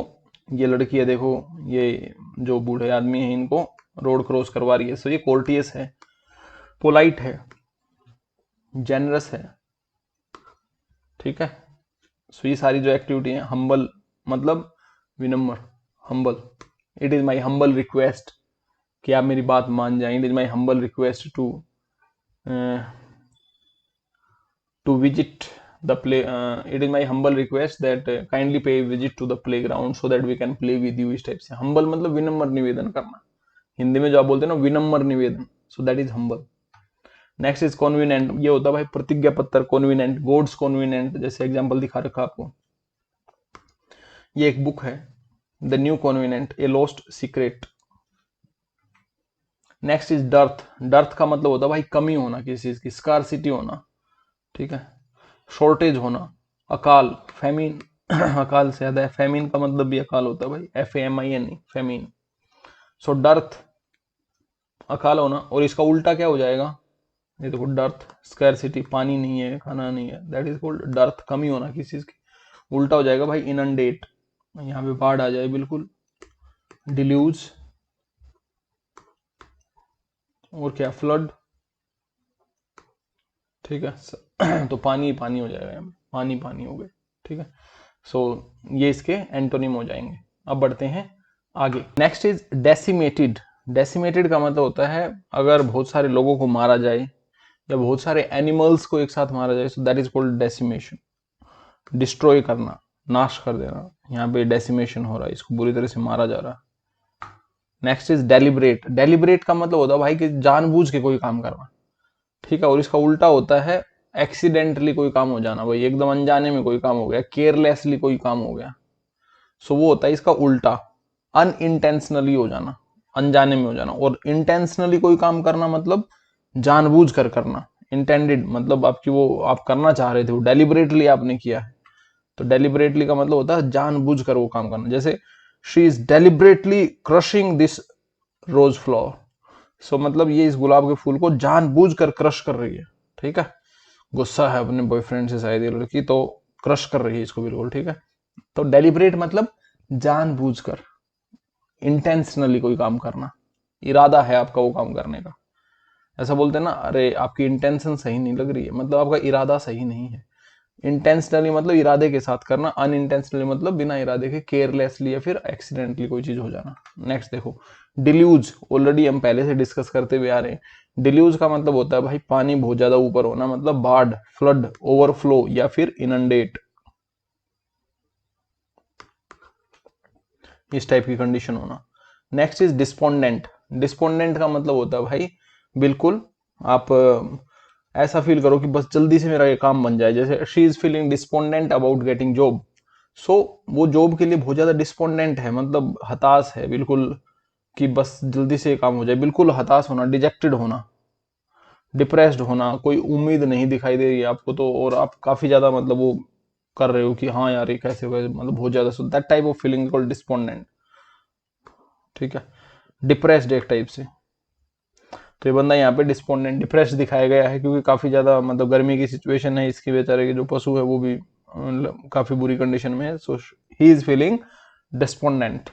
ये लड़की है, देखो ये जो बूढ़े आदमी है इनको रोड क्रॉस करवा रही है। सो ये कोर्टियस है, पोलाइट है, जेनरस है, ठीक है। सो ये सारी जो एक्टिविटी है, हम्बल मतलब विनम्र, humble, it is my humble request कि आप मेरी बात मान जाएं, it is my humble request to visit the play, it is my humble request that kindly pay visit to the play ground so that we can play with you, इस type से। Humble मतलब विनम्र निवेदन करना, हिंदी में जो आप बोलते हैं ना विनम्र निवेदन, so that is humble. Next is covenant, ये होता है भाई प्रतिज्ञा पत्र, कॉन्विनेंट, गॉड्स कॉन्विनेंट, जैसे एग्जांपल दिखा रखा आपको, ये एक बुक है, the new covenant, a lost secret. Next is dearth, dearth का मतलब होता है भाई कमी होना किसी चीज की, स्कारसिटी होना, ठीक है, शॉर्टेज होना, अकाल, फेमिन, अकाल से याद है, फेमिन का मतलब भी अकाल होता है भाई, FAMIN, फेमिन। सो डर्थ अकाल होना, और इसका उल्टा क्या हो जाएगा, ये देखो डर्थ, स्कैरसिटी, पानी नहीं है, खाना नहीं है, दैट इज कॉल्ड डर्थ, कमी होना किसी चीज की। उल्टा हो जाएगा भाई इनंडेट, यहाँ पे बाढ़ आ जाए बिल्कुल, डिल्यूज, और क्या, फ्लड, ठीक है। तो पानी पानी हो जाएगा, यहाँ पे पानी पानी हो गए, ठीक है। सो ये इसके एंटोनिम हो जाएंगे। अब बढ़ते हैं आगे। नेक्स्ट इज डेसिमेटेड, डेसिमेटेड का मतलब होता है अगर बहुत सारे लोगों को मारा जाए या बहुत सारे एनिमल्स को एक साथ मारा जाए, सो that is called decimation, destroy करना, नाश कर देना, यहाँ पे डेसिमेशन हो रहा है, इसको बुरी तरह से मारा जा रहा है। नेक्स्ट इज डेलिब्रेट, डेलिब्रेट का मतलब होता है भाई कि जानबूझ के कोई काम करना, ठीक है, और इसका उल्टा होता है एक्सीडेंटली कोई काम हो जाना, भाई एकदम अनजाने में कोई काम हो गया, केयरलेसली कोई काम हो गया, सो वो होता है इसका उल्टा, अनइंटेंशनली हो जाना, अनजाने में हो जाना। और इंटेंशनली कोई काम करना मतलब जानबूझ कर करना, इंटेंडेड मतलब आपकी वो आप करना चाह रहे थे, वो डेलिबरेटली आपने किया है, तो डेलिबरेटली का मतलब होता है जानबूझ कर वो काम करना, जैसे she is deliberately crushing this rose flower, so मतलब ये इस गुलाब के फूल को जानबूझ कर क्रश कर रही है, ठीक है, गुस्सा है अपने बॉयफ्रेंड से शायद ये लड़की, तो क्रश कर रही है इसको बिल्कुल, ठीक है। तो डेलिबरेट मतलब जानबूझकर, इंटेंशनली कोई काम करना, इरादा है आपका वो काम करने का। ऐसा बोलते हैं ना, अरे आपकी इंटेंशन सही नहीं लग रही है, मतलब आपका इरादा सही नहीं है। इंटेंशनली मतलब इरादे के साथ करना, अनइंटेंशनली मतलब बिना इरादे के, केयरलेसली या फिर एक्सीडेंटली कोई चीज हो जाना। नेक्स्ट देखो, डिल्यूज, ऑलरेडी हम पहले से डिस्कस करते हुए आ रहे हैं। डिल्यूज का मतलब होता है भाई पानी बहुत ज्यादा ऊपर होना, मतलब बाढ़, फ्लड, ओवरफ्लो या फिर इनंडेट, इस टाइप की कंडीशन होना। नेक्स्ट इज डिस्पोंडेंट, डिस्पोंडेंट का मतलब होता है भाई बिल्कुल आप ऐसा फील करो कि बस जल्दी से मेरा ये काम बन जाए, जैसे she is feeling despondent about getting job, so वो जॉब के लिए बहुत ज्यादा डिस्पोंडेंट है, मतलब हताश है बिल्कुल कि बस जल्दी से ये काम हो जाए, बिल्कुल हताश होना, डिजेक्टेड होना, डिप्रेस्ड होना, कोई उम्मीद नहीं दिखाई दे रही है आपको, तो और आप काफी ज्यादा मतलब वो कर रहे हो कि हाँ यार ये कैसे होगा, मतलब बहुत ज्यादा, so that type of feeling called despondent, ठीक है, डिप्रेस्ड एक टाइप से। तो ये बंदा यहाँ पे डिस्पोंडेंट, डिप्रेस दिखाया गया है क्योंकि काफी ज्यादा मतलब गर्मी की सिचुएशन है, इसकी बेचारे के जो पशु है वो भी मतलब काफी बुरी कंडीशन में है, so he is feeling despondent.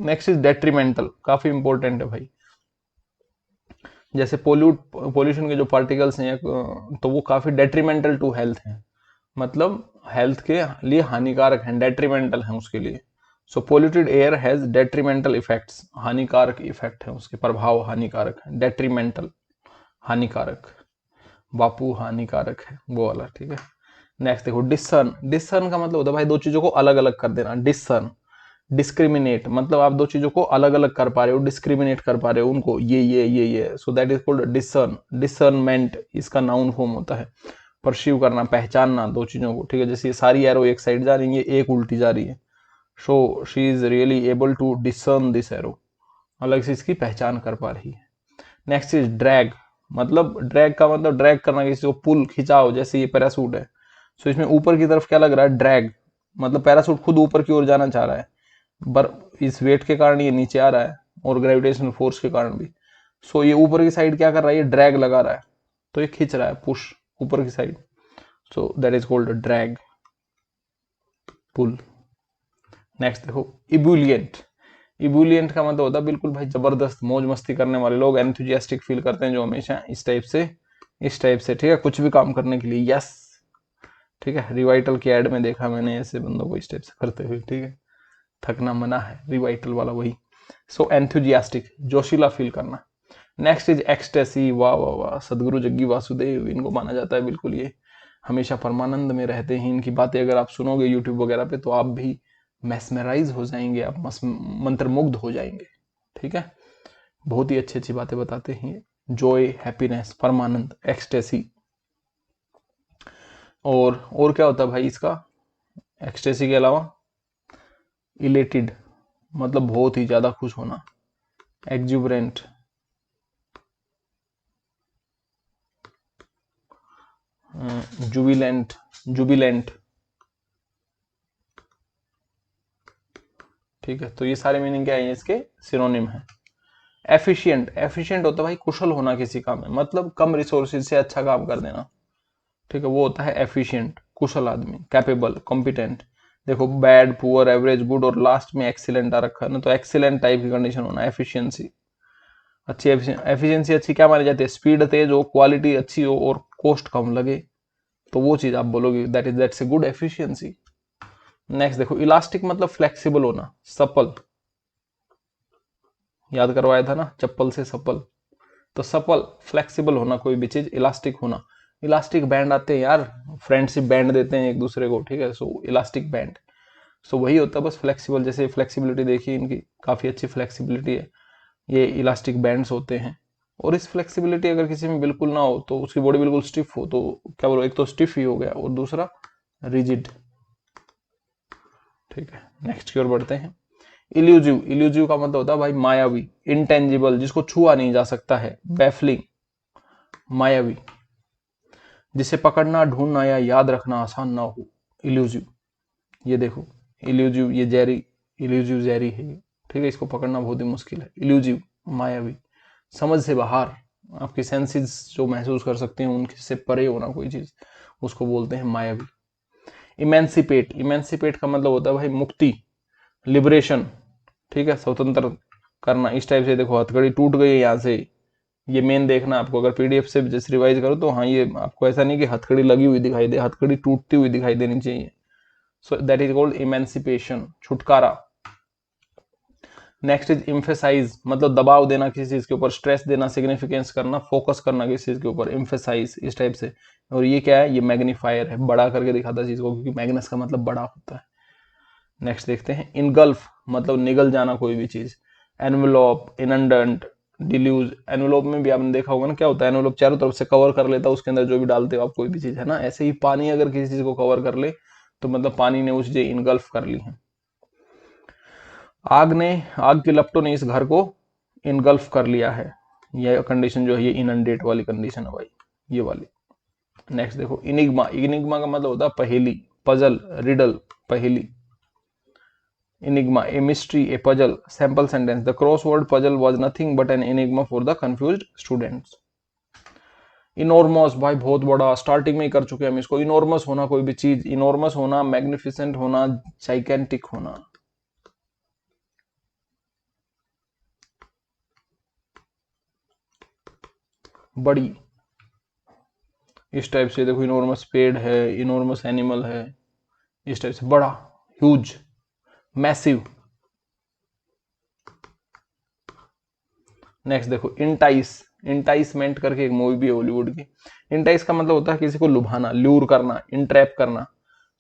Next is detrimental, काफी इंपॉर्टेंट है भाई, जैसे पोल्यूशन के जो पार्टिकल्स हैं तो वो काफी डेट्रीमेंटल टू हेल्थ हैं, मतलब हेल्थ के लिए हानिकारक हैं, डेट्रीमेंटल हैं उसके लिए। So polluted air has detrimental effects, हानिकारक इफेक्ट है उसके, प्रभाव हानिकारक है, डेट्रीमेंटल हानिकारक, बापू हानिकारक है वो वाला, ठीक है। नेक्स्ट देखो डिसर्न, डिसर्न का मतलब होता है भाई दो चीजों को अलग अलग कर देना, डिसर्न, डिस्क्रिमिनेट मतलब आप दो चीजों को अलग अलग कर पा रहे हो, डिस्क्रिमिनेट कर पा रहे हो उनको, ये, सो that is called discern, discernment इसका नाउन फॉर्म होता है, परसीव करना, पहचानना दो चीजों को, ठीक है, जैसे ये सारी एरो एक साइड जा रही है, एक उल्टी जा रही है, so she is really able to discern this error, अलग से इसकी पहचान कर पा रही है। नेक्स्ट इज ड्रैग, मतलब ड्रैग का मतलब ड्रैग करना, किसी को पुल खिंचाओ, जैसे ये पैरासूट है। सो इसमें ऊपर की तरफ क्या लग रहा है, ड्रैग, मतलब पैरासूट खुद ऊपर की ओर जाना चाह रहा है, पर इस वेट के कारण ये नीचे आ रहा है और ग्रेविटेशनल फोर्स के कारण भी। सो ये ऊपर की साइड क्या कर रहा है, ये ड्रैग लगा रहा है, तो ये खींच रहा है, पुश ऊपर की side. So that is called drag, pull. Next देखो इबुलियंट, इबुलियंट का मतलब होता है बिल्कुल भाई जबरदस्त, मौज मस्ती करने वाले लोग, एंथुजियास्टिक फील करते हैं जो हमेशा इस टाइप से, ठीक है, कुछ भी काम करने के लिए, यस, ठीक है। रिवाइटल की एड में देखा मैंने ऐसे बंदों को इस टाइप से करते हुए, ठीक है, थकना मना है, रिवाइटल वाला वही। सो एंथुजियास्टिक, जोशीला फील करना। नेक्स्ट इज एक्सटेसी, वाह वाह वाह, सदगुरु जग्गी वासुदेव, इनको माना जाता है बिल्कुल ये हमेशा परमानंद में रहते हैं। इनकी बातें अगर आप सुनोगे यूट्यूब वगैरह पे तो आप भी मैस्मराइज हो जाएंगे, आप मंत्रमुग्ध हो जाएंगे, ठीक है। बहुत ही अच्छी अच्छी बातें बताते हैं, जॉय, हैप्पीनेस, परमानंद, एक्सटेसी। और क्या होता है भाई इसका, एक्सटेसी के अलावा इलेटेड, मतलब बहुत ही ज्यादा खुश होना, एक्जुबरेंट, जुबिलेंट, जुबिलेंट, ठीक है। तो ये सारे मीनिंग क्या है, इसके सिनोनिम है। एफिशिएंट, एफिशिएंट होता है भाई कुशल होना किसी काम में, मतलब कम रिसोर्सेज से अच्छा काम कर देना, ठीक है, वो होता है एफिशिएंट, कुशल आदमी। कैपेबल, कॉम्पिटेंट, देखो बैड, पुअर, एवरेज, गुड और लास्ट में एक्सीलेंट आ रखा है ना, तो एक्सीलेंट टाइप की कंडीशन होना, एफिशिएंसी अच्छी। एफिशिएंसी अच्छी क्या मानी जाती है, स्पीड तेज हो, क्वालिटी अच्छी हो और कॉस्ट कम लगे, तो वो चीज आप बोलोगे that's a good efficiency. Next देखो इलास्टिक, मतलब फ्लेक्सिबल होना, सपल, याद करवाया था ना, चप्पल से सपल, तो सपल, फ्लेक्सिबल होना कोई भी चीज, इलास्टिक होना। इलास्टिक बैंड आते हैं यार, फ्रेंडशिप बैंड देते हैं एक दूसरे को, ठीक है, सो इलास्टिक बैंड, सो वही होता है बस फ्लेक्सिबल। जैसे फ्लेक्सिबिलिटी देखिए इनकी, काफी अच्छी फ्लेक्सिबिलिटी है, ये इलास्टिक बैंड्स होते हैं। और इस फ्लेक्सिबिलिटी अगर किसी में बिल्कुल ना हो, तो उसकी बॉडी बिल्कुल स्टिफ हो, तो क्या बोलो, एक तो स्टिफ ही हो गया और दूसरा रिजिड, ठीक है। नेक्स्ट की ओर बढ़ते हैं। इल्यूजिव, इल्यूजिव का मतलब होता है भाई मायावी, इंटेंजिबल, जिसको छुआ नहीं जा सकता है, बैफलिंग, मायावी, जिसे पकड़ना, ढूंढना या याद रखना आसान ना हो, इल्यूजिव। ये देखो इल्यूजिव, ये जेरी, इल्यूजिव जेरी है, ठीक है, इसको पकड़ना बहुत ही मुश्किल है, इल्यूजिव, मायावी, समझ से बाहर, आपकी सेंसेस जो महसूस कर सकते हैं उनसे परे होना कोई चीज, उसको बोलते हैं मायावी। इमेंसिपेट, इमेंसिपेट का मतलब होता है भाई मुक्ति, लिबरेशन, ठीक है, स्वतंत्र करना, इस टाइप से। देखो हथकड़ी टूट गई है यहाँ से, ये मेन देखना आपको, अगर पीडीएफ से जैसे रिवाइज करो तो हाँ, ये आपको ऐसा नहीं कि हथकड़ी लगी हुई दिखाई दे, हथकड़ी टूटती हुई दिखाई देनी चाहिए। सो दैट इज कॉल्ड इमेंसिपेशन, छुटकारा। नेक्स्ट इज इम्फेसाइज, मतलब दबाव देना किसी चीज के ऊपर, स्ट्रेस देना, सिग्निफिकेंस करना, फोकस करना किसी चीज के ऊपर, इम्फेसाइज, इस टाइप से। और ये क्या है, ये मैग्नीफायर है, बड़ा करके दिखाता है चीज को, क्योंकि मैग्नस का मतलब बड़ा होता है। नेक्स्ट देखते हैं इनगल्फ, मतलब निगल जाना कोई भी चीज। एनवेलोप, इनंडेंट, डिल्यूज, एनवेलोप में भी आपने देखा होगा ना, क्या होता है, एनवेलोप चारों तरफ से कवर कर लेता है, उसके अंदर जो भी डालते हो आप कोई भी चीज, है ना, ऐसे ही पानी अगर किसी चीज को कवर कर ले तो मतलब पानी ने उस चीज इनगल्फ कर ली है। आग की लपटों ने इस घर को इनगल्फ कर लिया है, यह कंडीशन जो है ये इनंडेट वाली कंडीशन है भाई, ये वाली। नेक्स्ट देखो इनिग्मा, इनिग्मा का मतलब होता है पहेली, पजल, रिडल, पहेली। Enigma, a mystery, a puzzle. Sample sentence. The crossword puzzle was nothing but an enigma for the confused students. Enormous, भाई बहुत बड़ा, स्टार्टिंग में ही कर चुके हैं हम इसको। इनॉर्मस होना कोई भी चीज, इनॉर्मस होना, मैग्निफिसेंट होना, जाइकेंटिक होना, बड़ी, इस टाइप से। देखो इनॉर्मस पेड़ है, इनॉर्मस एनिमल है, इस टाइप से, बड़ा, ह्यूज, मैसिव। नेक्स्ट देखो इंटाइस, इंटाइसमेंट करके एक मूवी भी है हॉलीवुड की। इंटाइस का मतलब होता है किसी को लुभाना, ल्यूर करना, इंट्रैप करना।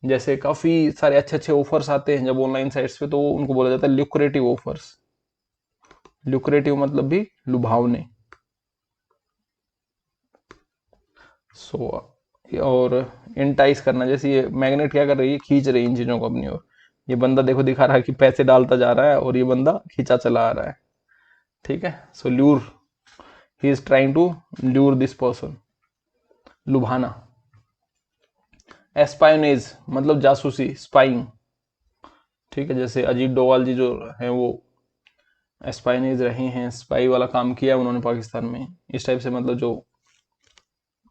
जैसे काफी सारे अच्छे अच्छे ऑफर्स आते हैं जब ऑनलाइन साइट्स पे, तो उनको बोला जाता है ल्यूक्रेटिव ऑफर्स। ल्यूक्रेटिव मतलब भी लुभावने। सो और इंटाइस करना, जैसे ये मैग्नेट क्या कर रही है, खींच रही है इन चीजों को अपनी ओर, ये बंदा देखो दिखा रहा है कि पैसे डालता जा रहा है और ये बंदा खींचा चला आ रहा है, ठीक है। So lure, he is trying to lure this person, लुभाना। एस्पायोनेज मतलब जासूसी, स्पाइंग, ठीक है। जैसे अजीत डोवाल जी जो हैं वो एस्पाइनेज रहे हैं, स्पाई वाला काम किया उन्होंने पाकिस्तान में, इस टाइप से मतलब जो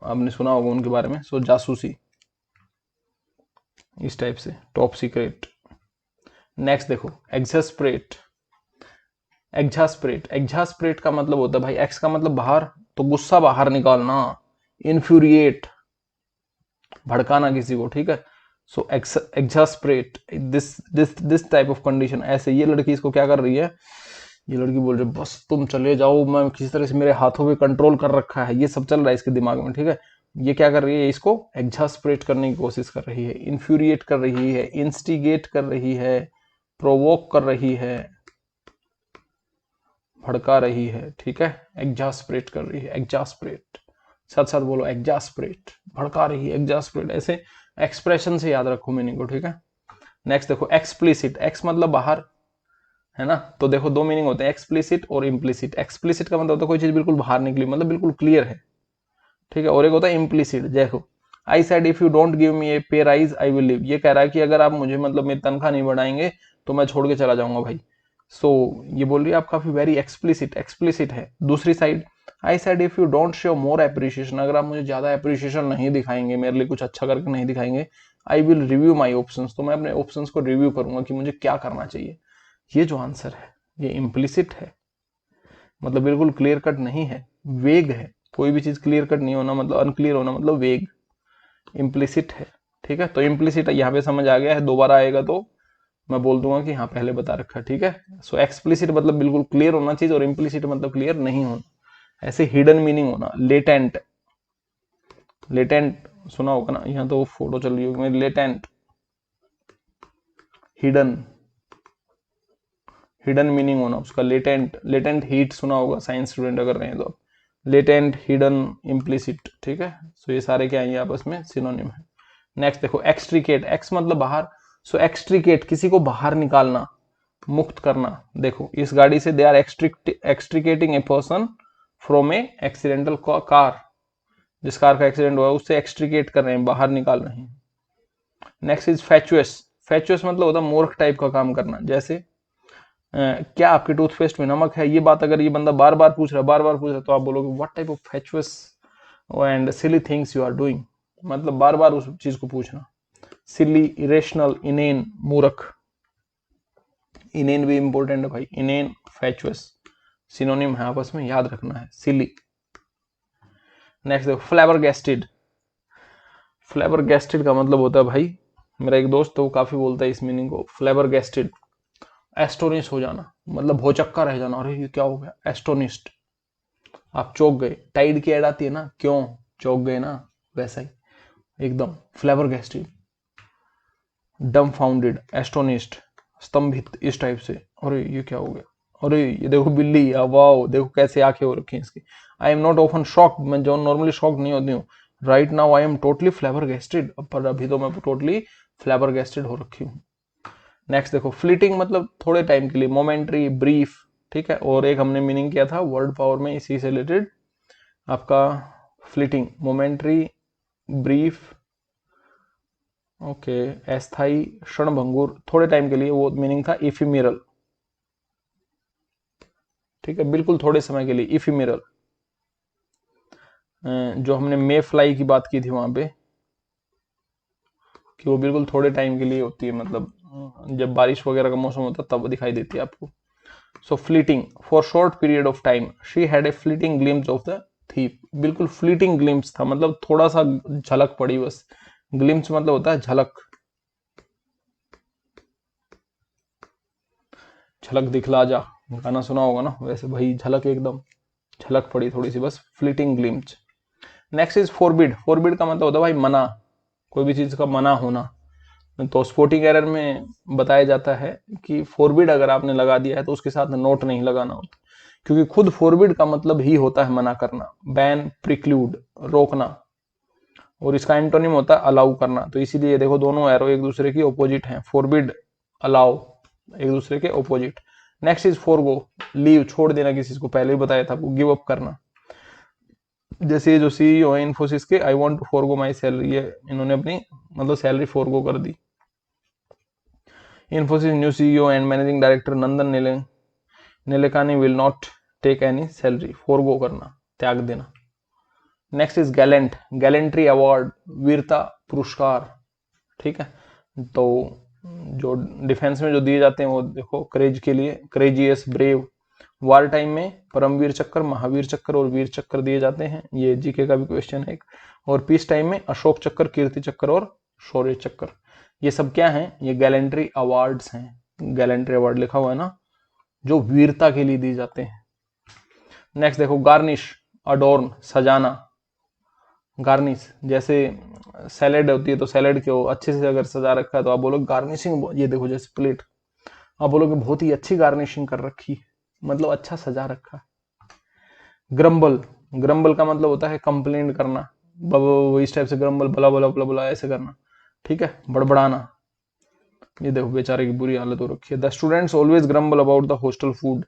आपने सुना होगा उनके बारे में। सो जासूसी इस टाइप से, टॉप सीक्रेट। नेक्स्ट देखो एग्जास्परेट। एग्जास्परेट, एग्जास्परेट का मतलब होता है भाई, एक्स का मतलब बाहर, तो गुस्सा बाहर निकालना, इन्फ्यूरिएट, भड़काना किसी को, ठीक है। सो एग्जास्परेट, दिस टाइप ऑफ कंडीशन। ऐसे ये लड़की इसको क्या कर रही है, ये लड़की बोल रही है बस तुम चले जाओ, मैं किसी तरह से, मेरे हाथों पे कंट्रोल कर रखा है, ये सब चल रहा है इसके दिमाग में, ठीक है। ये क्या कर रही है, इसको एग्जास्परेट करने की कोशिश कर रही है, इन्फ्यूरिएट कर रही है, इंस्टिगेट कर रही है, प्रोवोक कर रही है, भड़का रही है, ठीक है। एग्जास्परेट कर रही है, एग्जास्परेट, साथ साथ बोलो एग्जास्परेट, भड़का रही है, एग्जास्परेट। ऐसे एक्सप्रेशन से याद रखो मीनिंग को, ठीक है। नेक्स्ट देखो एक्सप्लिसिट, एक्स मतलब बाहर, है ना। तो देखो दो मीनिंग होते हैं, एक्सप्लिसिट और इम्प्लिसिट। एक्सप्लिसिट का मतलब होता है कोई चीज बिल्कुल बाहर निकली, मतलब बिल्कुल क्लियर है, ठीक है। और एक होता है इम्प्लिसिट। देखो I said if you don't give me a pay rise I will leave, ये कह रहा है कि अगर आप मुझे मतलब मेरी तनख्वाह नहीं बढ़ाएंगे तो मैं छोड़ के चला जाऊंगा भाई। सो ये बोल रही है आप काफी वेरी एक्सप्लिसिट, एक्सप्लिसिट है। दूसरी side, I said if you don't show more appreciation, अगर आप मुझे ज्यादा एप्रिसिएशन नहीं दिखाएंगे, मेरे लिए कुछ अच्छा करके नहीं दिखाएंगे, I will review my options, तो मैं अपने ऑप्शंस को रिव्यू करूंगा कि मुझे क्या करना चाहिए। ये जो आंसर है ये इम्प्लिसिट है, मतलब बिल्कुल क्लियर कट नहीं है, वेग है। कोई भी चीज क्लियर कट नहीं होना मतलब अनक्लियर होना मतलब वेग, इम्प्लिसिट है, ठीक है। तो इम्प्लिसिट यहाँ पे समझ आ गया है, दोबारा आएगा तो मैं बोल दूंगा कि हाँ पहले बता रखा, ठीक है। सो एक्सप्लिसिट मतलब बिल्कुल क्लियर होना चाहिए और इम्प्लिसिट मतलब क्लियर नहीं होना। ऐसे हिडन मीनिंग होना, लेटेंट, लेटेंट सुना होगा ना, यहाँ तो फोटो चल रही होगी मेरी, लेटेंट, हिडन, हिडन मीनिंग होना उसका, लेटेंट, लेटेंट हीट सुना होगा साइंस स्टूडेंट अगर रहे तो, लेटेंट, हिडन, इम्प्लिसिट, ठीक है। सो ये सारे क्या है, आपस में सिनोनिम है। नेक्स्ट देखो एक्सट्रिकेट, एक्स मतलब बाहर, सो एक्सट्रिकेट किसी को बाहर निकालना, मुक्त करना। देखो इस गाड़ी से they are extricating a person from a accidental car, जिस कार का एक्सीडेंट हुआ है उससे एक्सट्रिकेट कर रहे हैं, बाहर निकाल रहे हैं। नेक्स्ट इज फैचुअस, फैचुअस मतलब होता है मूर्ख टाइप का काम करना। जैसे क्या आपके टूथपेस्ट में नमक है, ये बात अगर ये बंदा बार बार पूछ रहा है, बार बार पूछ रहा है, तो आप बोलोगे what type of fatuous and silly things you are doing, मतलब बार बार उस चीज को पूछना। सिली, इरेशनल, इनेन, मूर्ख। इनेन भी इंपॉर्टेंट है भाई, इनेन, फैचुअस सिनोनिम है, आपस में याद रखना है, सिली। नेक्स्ट देखो फ्लैबरगेस्टेड, फ्लैबरगेस्टेड का मतलब होता है भाई, मेरा एक दोस्त तो वो काफी बोलता है इस मीनिंग को, फ्लैबरगेस्टेड, एस्टोनिश हो जाना, मतलब भौचक्का रह जाना, अरे ये क्या हो गया, एस्टोनिस्ड, आप चौंक गए। टाइड की एड आती है ना, क्यों चौंक गए ना, वैसा ही एकदम फ्लैबरगेस्टेड, डम्फाउंडेड, एस्टोनिस्ड, स्तंभित, इस टाइप से, अरे ये क्या हो गया, अरे ये देखो बिल्ली, वाओ देखो कैसे आंखें हो रखी हैं इसकी। I am not often shocked, मैं जो नॉर्मली शॉक्ड नहीं होती हूँ, right now I am totally flabbergasted, पर अभी तो मैं टोटली फ्लैबरगेस्टेड हो रखी हूँ। नेक्स्ट देखो फ्लीटिंग मतलब थोड़े टाइम के लिए, मोमेंट्री, ब्रीफ, ठीक है। और एक हमने मीनिंग किया था वर्ड पावर में इसी से रिलेटेड आपका, फ्लीटिंग, मोमेंट्री, ब्रीफ, ओके, अस्थाई, क्षणभंगुर, थोड़े टाइम के लिए, वो मीनिंग था इफिमेरल, ठीक है, बिल्कुल थोड़े समय के लिए, इफिमेरल। जो हमने मे फ्लाई की बात की थी वहां पे, कि वो बिल्कुल थोड़े टाइम के लिए होती है, मतलब जब बारिश वगैरह का मौसम होता है तब दिखाई देती है आपको। So fleeting, for short period of time, she had a fleeting glimpse of the thief, बिल्कुल फ्लीटिंग ग्लिम्स था, मतलब थोड़ा सा झलक पड़ी बस, ग्लिम्स मतलब होता है झलक, झलक दिखला जा, गाना सुना होगा ना, वैसे भाई झलक, एकदम झलक पड़ी थोड़ी सी बस, fleeting glimpse. Next is forbid, forbid का मतलब होता है भाई मना, कोई भी चीज का मना होना। तो स्पोर्टिंग एरर में बताया जाता है कि फोरबिड अगर आपने लगा दिया है तो उसके साथ नोट नहीं लगाना होता, क्योंकि खुद फोरबिड का मतलब ही होता है मना करना, बैन, प्रिक्लूड, रोकना, और इसका एंटोनिम होता है अलाउ करना। तो इसीलिए देखो दोनों एरो एक दूसरे की ऑपोजिट हैं, फोरबिड अलाउ, एक दूसरे के opposite. Next is forgo, leave, छोड़ देना किसी को, पहले ही बताया था आपको, गिव अप करना। जैसे जो सीईओ है इन्फोसिस के, I want to forgo my salary, ये इन्होंने अपनी मतलब सैलरी फोरगो कर दी। Infosys new CEO and managing director Nandan Nilekani will not take any salary, forgo करना, त्याग देना। Next is gallant, gallantry award, वीरता पुरस्कार, ठीक है। तो जो डिफेंस में जो दिए जाते हैं वो देखो, करेज के लिए करेजियस, ब्रेव। वार टाइम में परमवीर चक्र, महावीर चक्र और वीर चक्र दिए जाते हैं, ये जीके का भी क्वेश्चन है एक। और पीस टाइम में अशोक चक्र, कीर्ति चक्र और शौर्य चक्र। ये सब क्या है, ये गैलेंट्री अवार्ड्स हैं। गैलेंट्री अवार्ड लिखा हुआ है ना, जो वीरता के लिए दिए जाते हैं। नेक्स्ट देखो, गार्निश, अडोर्न, सजाना। गार्निश, जैसे सैलेड होती है तो सैलेड को अच्छे से अगर सजा रखा है तो आप बोलोगे गार्निशिंग। ये देखो जैसे प्लेट, आप बोलोगे बहुत ही अच्छी गार्निशिंग कर रखी, मतलब अच्छा सजा रखा है। ग्रम्बल, ग्रम्बल का मतलब होता है कंप्लेंट करना, इस टाइप से ग्रम्बल, बला बला बला बला ऐसे करना, ठीक है, बड़बड़ाना। ये देखो बेचारे की बुरी हालत हो रखी है। The students always grumble about the hostel food,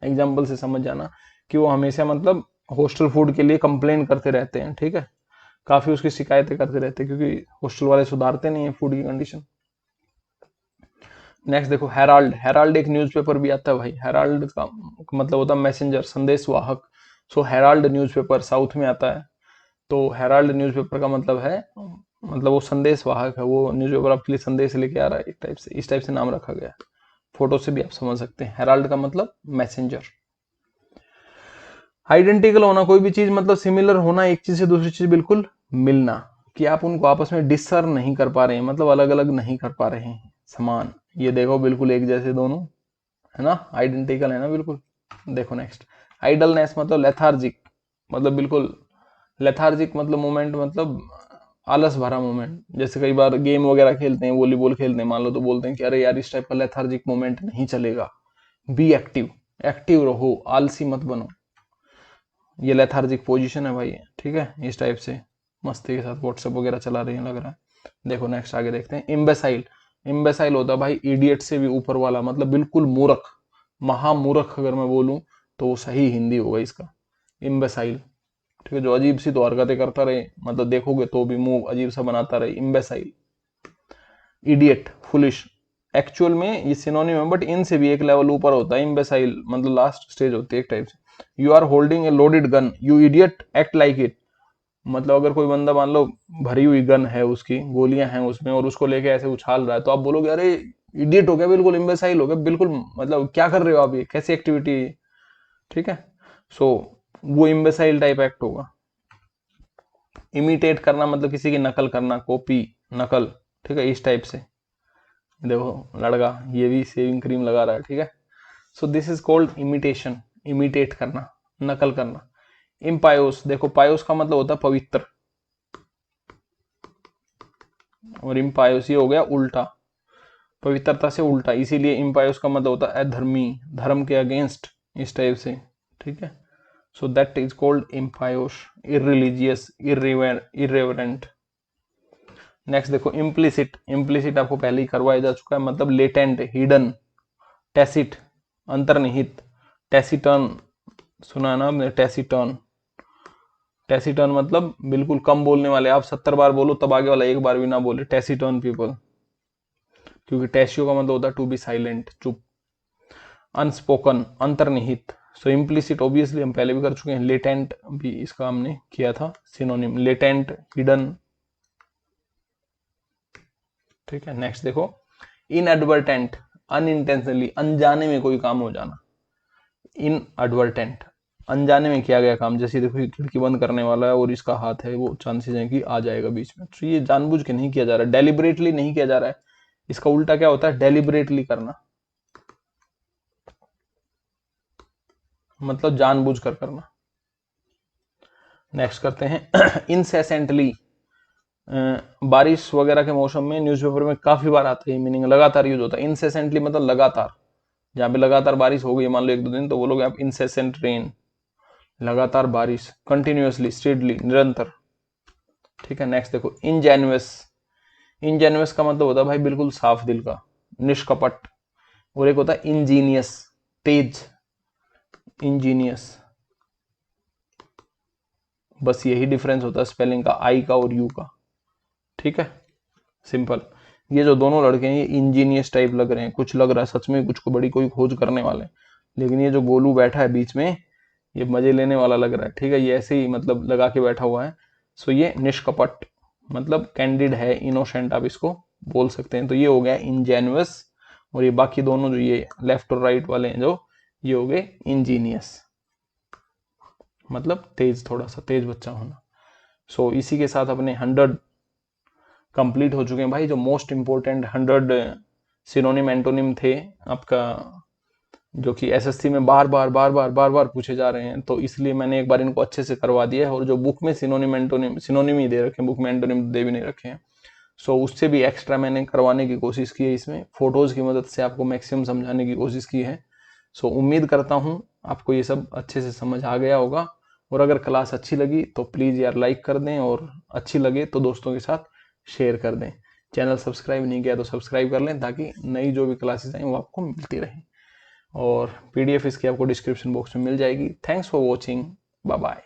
example से समझ जाना कि वो हमेशा मतलब हॉस्टल फूड के लिए कंप्लेन करते रहते हैं, ठीक है, काफी उसकी शिकायतें करते रहते हैं क्योंकि हॉस्टल वाले सुधारते नहीं है फूड की कंडीशन। नेक्स्ट देखो, हेराल्ड, हेराल्ड एक न्यूज़पेपर भी आता है भाई। हेराल्ड का मतलब होता है मैसेंजर, संदेश वाहक। सो हेराल्ड न्यूज़पेपर साउथ में आता है, तो हेराल्ड न्यूज़पेपर का मतलब है, मतलब वो संदेश वाहक है, वो न्यूज़पेपर आपके लिए संदेश लेके आ रहा है एक टाइप से, इस टाइप से नाम रखा गया है। फोटो से भी आप समझ सकते हैं, हेराल्ड का मतलब मैसेंजर। आइडेंटिकल होना, कोई भी चीज मतलब सिमिलर होना, एक चीज से दूसरी चीज बिल्कुल मिलना, कि आप उनको आपस में डिसर्न नहीं कर पा रहे हैं, मतलब अलग अलग नहीं कर पा रहे हैं, समान। ये देखो बिल्कुल एक जैसे दोनों, है ना, आइडेंटिकल है ना बिल्कुल। देखो नेक्स्ट, आइडलनेस मतलब लेथार्जिक, मतलब बिल्कुल लेथार्जिक मतलब मोमेंट, मतलब आलस भरा मोमेंट। जैसे कई बार गेम वगैरह खेलते हैं, वॉलीबॉल खेलते हैं मान लो, तो बोलते हैं कि अरे यार इस टाइप का लेथार्जिक मोमेंट नहीं चलेगा, बी एक्टिव, एक्टिव रहो, आलसी मत बनो। ये लेथार्जिक पोजीशन है भाई, ठीक है, इस टाइप से मस्ती के साथ व्हाट्सएप वगैरह चला रही है लग रहा है। देखो नेक्स्ट आगे देखते हैं, इम्बेसाइल, इम्बेसाइल होता है भाई इडियट से भी ऊपर वाला, मतलब बिल्कुल मूर्ख, महामूर्ख अगर मैं बोलूं तो वो सही हिंदी होगा इसका, इम्बेसाइल, ठीक है, जो अजीब सी तो हरकतें करता रहे, मतलब देखोगे तो भी मुंह अजीब सा बनाता रहे, इम्बेसाइल। इडियट, फुलिश, एक्चुअल में ये सिनोनिम है बट इनसे भी एक लेवल ऊपर होता है इम्बेसाइल, मतलब लास्ट स्टेज होती है एक टाइप से। You are holding a loaded gun, you idiot act like it, मतलब अगर कोई बंदा मान लो भरी हुई गन है, उसकी गोलियां हैं उसमें और उसको लेके ऐसे उछाल रहा है, तो आप बोलोगे अरे इडियट हो गया, बिल्कुल इम्बेसाइल हो गया, बिल्कुल मतलब क्या कर रहे हो आप, ये कैसी एक्टिविटी है, ठीक है। सो वो इम्बेसाइल टाइप एक्ट होगा। इमिटेट करना मतलब किसी की नकल करना, कॉपी, नकल, ठीक है, इस टाइप से। देखो लड़का ये भी सेविंग क्रीम लगा रहा है, ठीक है। सो this is called imitation, imitate करना, नकल करना। इम्पायोस, देखो पायोस का मतलब होता है पवित्र, और इम्पायोस ये हो गया उल्टा, पवित्रता से उल्टा, इसीलिए इम्पायोस का मतलब होता है अधर्मी, धर्म के अगेंस्ट, इस टाइप से, ठीक है। So that is called impious, irreligious, irreverent. Next देखो, इम्प्लिसिट, इम्प्लिसिट आपको पहले ही करवाया जा चुका है, मतलब लेटेंट, हिडन, टैसिट, अंतर्निहित, टैसिटर्न, सुना है ना आपने, टैसिटर्न, टैसिटर्न मतलब बिल्कुल कम बोलने वाले, आप 70 बार बोलो तब आगे वाला एक बार भी ना बोले, टैसिटर्न पीपल, क्योंकि टैसियो का मतलब होता है टू बी साइलेंट, चुप। अनस्पोकन, अंतर्निहित। सो इम्प्लिसिट ऑब्वियसली हम पहले भी कर चुके हैं, लेटेंट भी इसका हमने किया था सिनोनिम, लेटेंट, हिडन, ठीक है। नेक्स्ट देखो, इनएडवर्टेंट, अनइंटेंशनली, अनजाने में कोई काम हो जाना, इनएडवर्टेंट, अनजाने में किया गया काम। जैसे देखो खिड़की बंद करने वाला है और इसका हाथ है, वो चांसेस है कि आ जाएगा बीच में, तो ये जानबूझ के नहीं किया जा रहा है, डेलिबरेटली नहीं किया जा रहा है। इसका उल्टा क्या होता है, डेलिबरेटली करना, मतलब जानबूझ कर करना। नेक्स्ट करते हैं इनसेसेंटली, बारिश वगैरह के मौसम में न्यूज़पेपर में काफी बार आता है, मीनिंग लगातार यूज होता है। इनसेसेंटली मतलब लगातार, जहां पे लगातार बारिश हो गई मान लो 1-2 दिन, तो बोलोगे आप इनसेसेंट रेन, लगातार बारिश, कंटिन्यूअसली, स्टेडली, निरंतर, ठीक है। नेक्स्ट देखो, इनजेन्युअस, इनजेन्युअस का मतलब होता है भाई बिल्कुल साफ दिल का, निष्कपट, और एक होता है इंजीनियस, तेज, इंजीनियस। बस यही डिफरेंस होता है स्पेलिंग का, आई का और यू का। ठीक है, सिंपल। ये जो दोनों लड़के हैं ये इंजीनियस टाइप लग रहे हैं, कुछ लग रहा है सच में कुछ को बड़ी कोई खोज करने वाले, लेकिन ये जो गोलू बैठा है बीच में ये मजे लेने वाला लग रहा है। ठीक है, ये ऐसे ही मतलब लगा के बैठा हुआ है। सो ये निष्कपट मतलब कैंडिड है, इनोसेंट आप इसको बोल सकते हैं। तो ये हो गया इंजेन्युअस, और ये बाकी दोनों जो ये लेफ्ट और राइट वाले हैं जो, ये हो गए इंजीनियस, मतलब तेज, थोड़ा सा तेज बच्चा होना। सो इसी के साथ अपने 100 कंप्लीट हो चुके हैं भाई। जो मोस्ट इंपोर्टेंट 100 सिनोनिम एंटोनिम थे आपका, जो कि एसएससी में बार बार पूछे जा रहे हैं, तो इसलिए मैंने एक बार इनको अच्छे से करवा दिया है। और जो बुक में सिनोनिम एंटोनिम, सिनोनिम ही दे रखे हैं बुक में, एंटोनिम दे भी नहीं रखे हैं। सो उससे भी एक्स्ट्रा मैंने करवाने की कोशिश की है, इसमें फोटोज की मदद से आपको मैक्सिमम समझाने की कोशिश की है। सो उम्मीद करता हूँ आपको ये सब अच्छे से समझ आ गया होगा। और अगर क्लास अच्छी लगी तो प्लीज़ यार लाइक कर दें, और अच्छी लगे तो दोस्तों के साथ शेयर कर दें। चैनल सब्सक्राइब नहीं किया तो सब्सक्राइब कर लें, ताकि नई जो भी क्लासेस आएँ वो आपको मिलती रहें। और पीडीएफ इसकी आपको डिस्क्रिप्शन बॉक्स में मिल जाएगी। Thanks for watching, bye bye.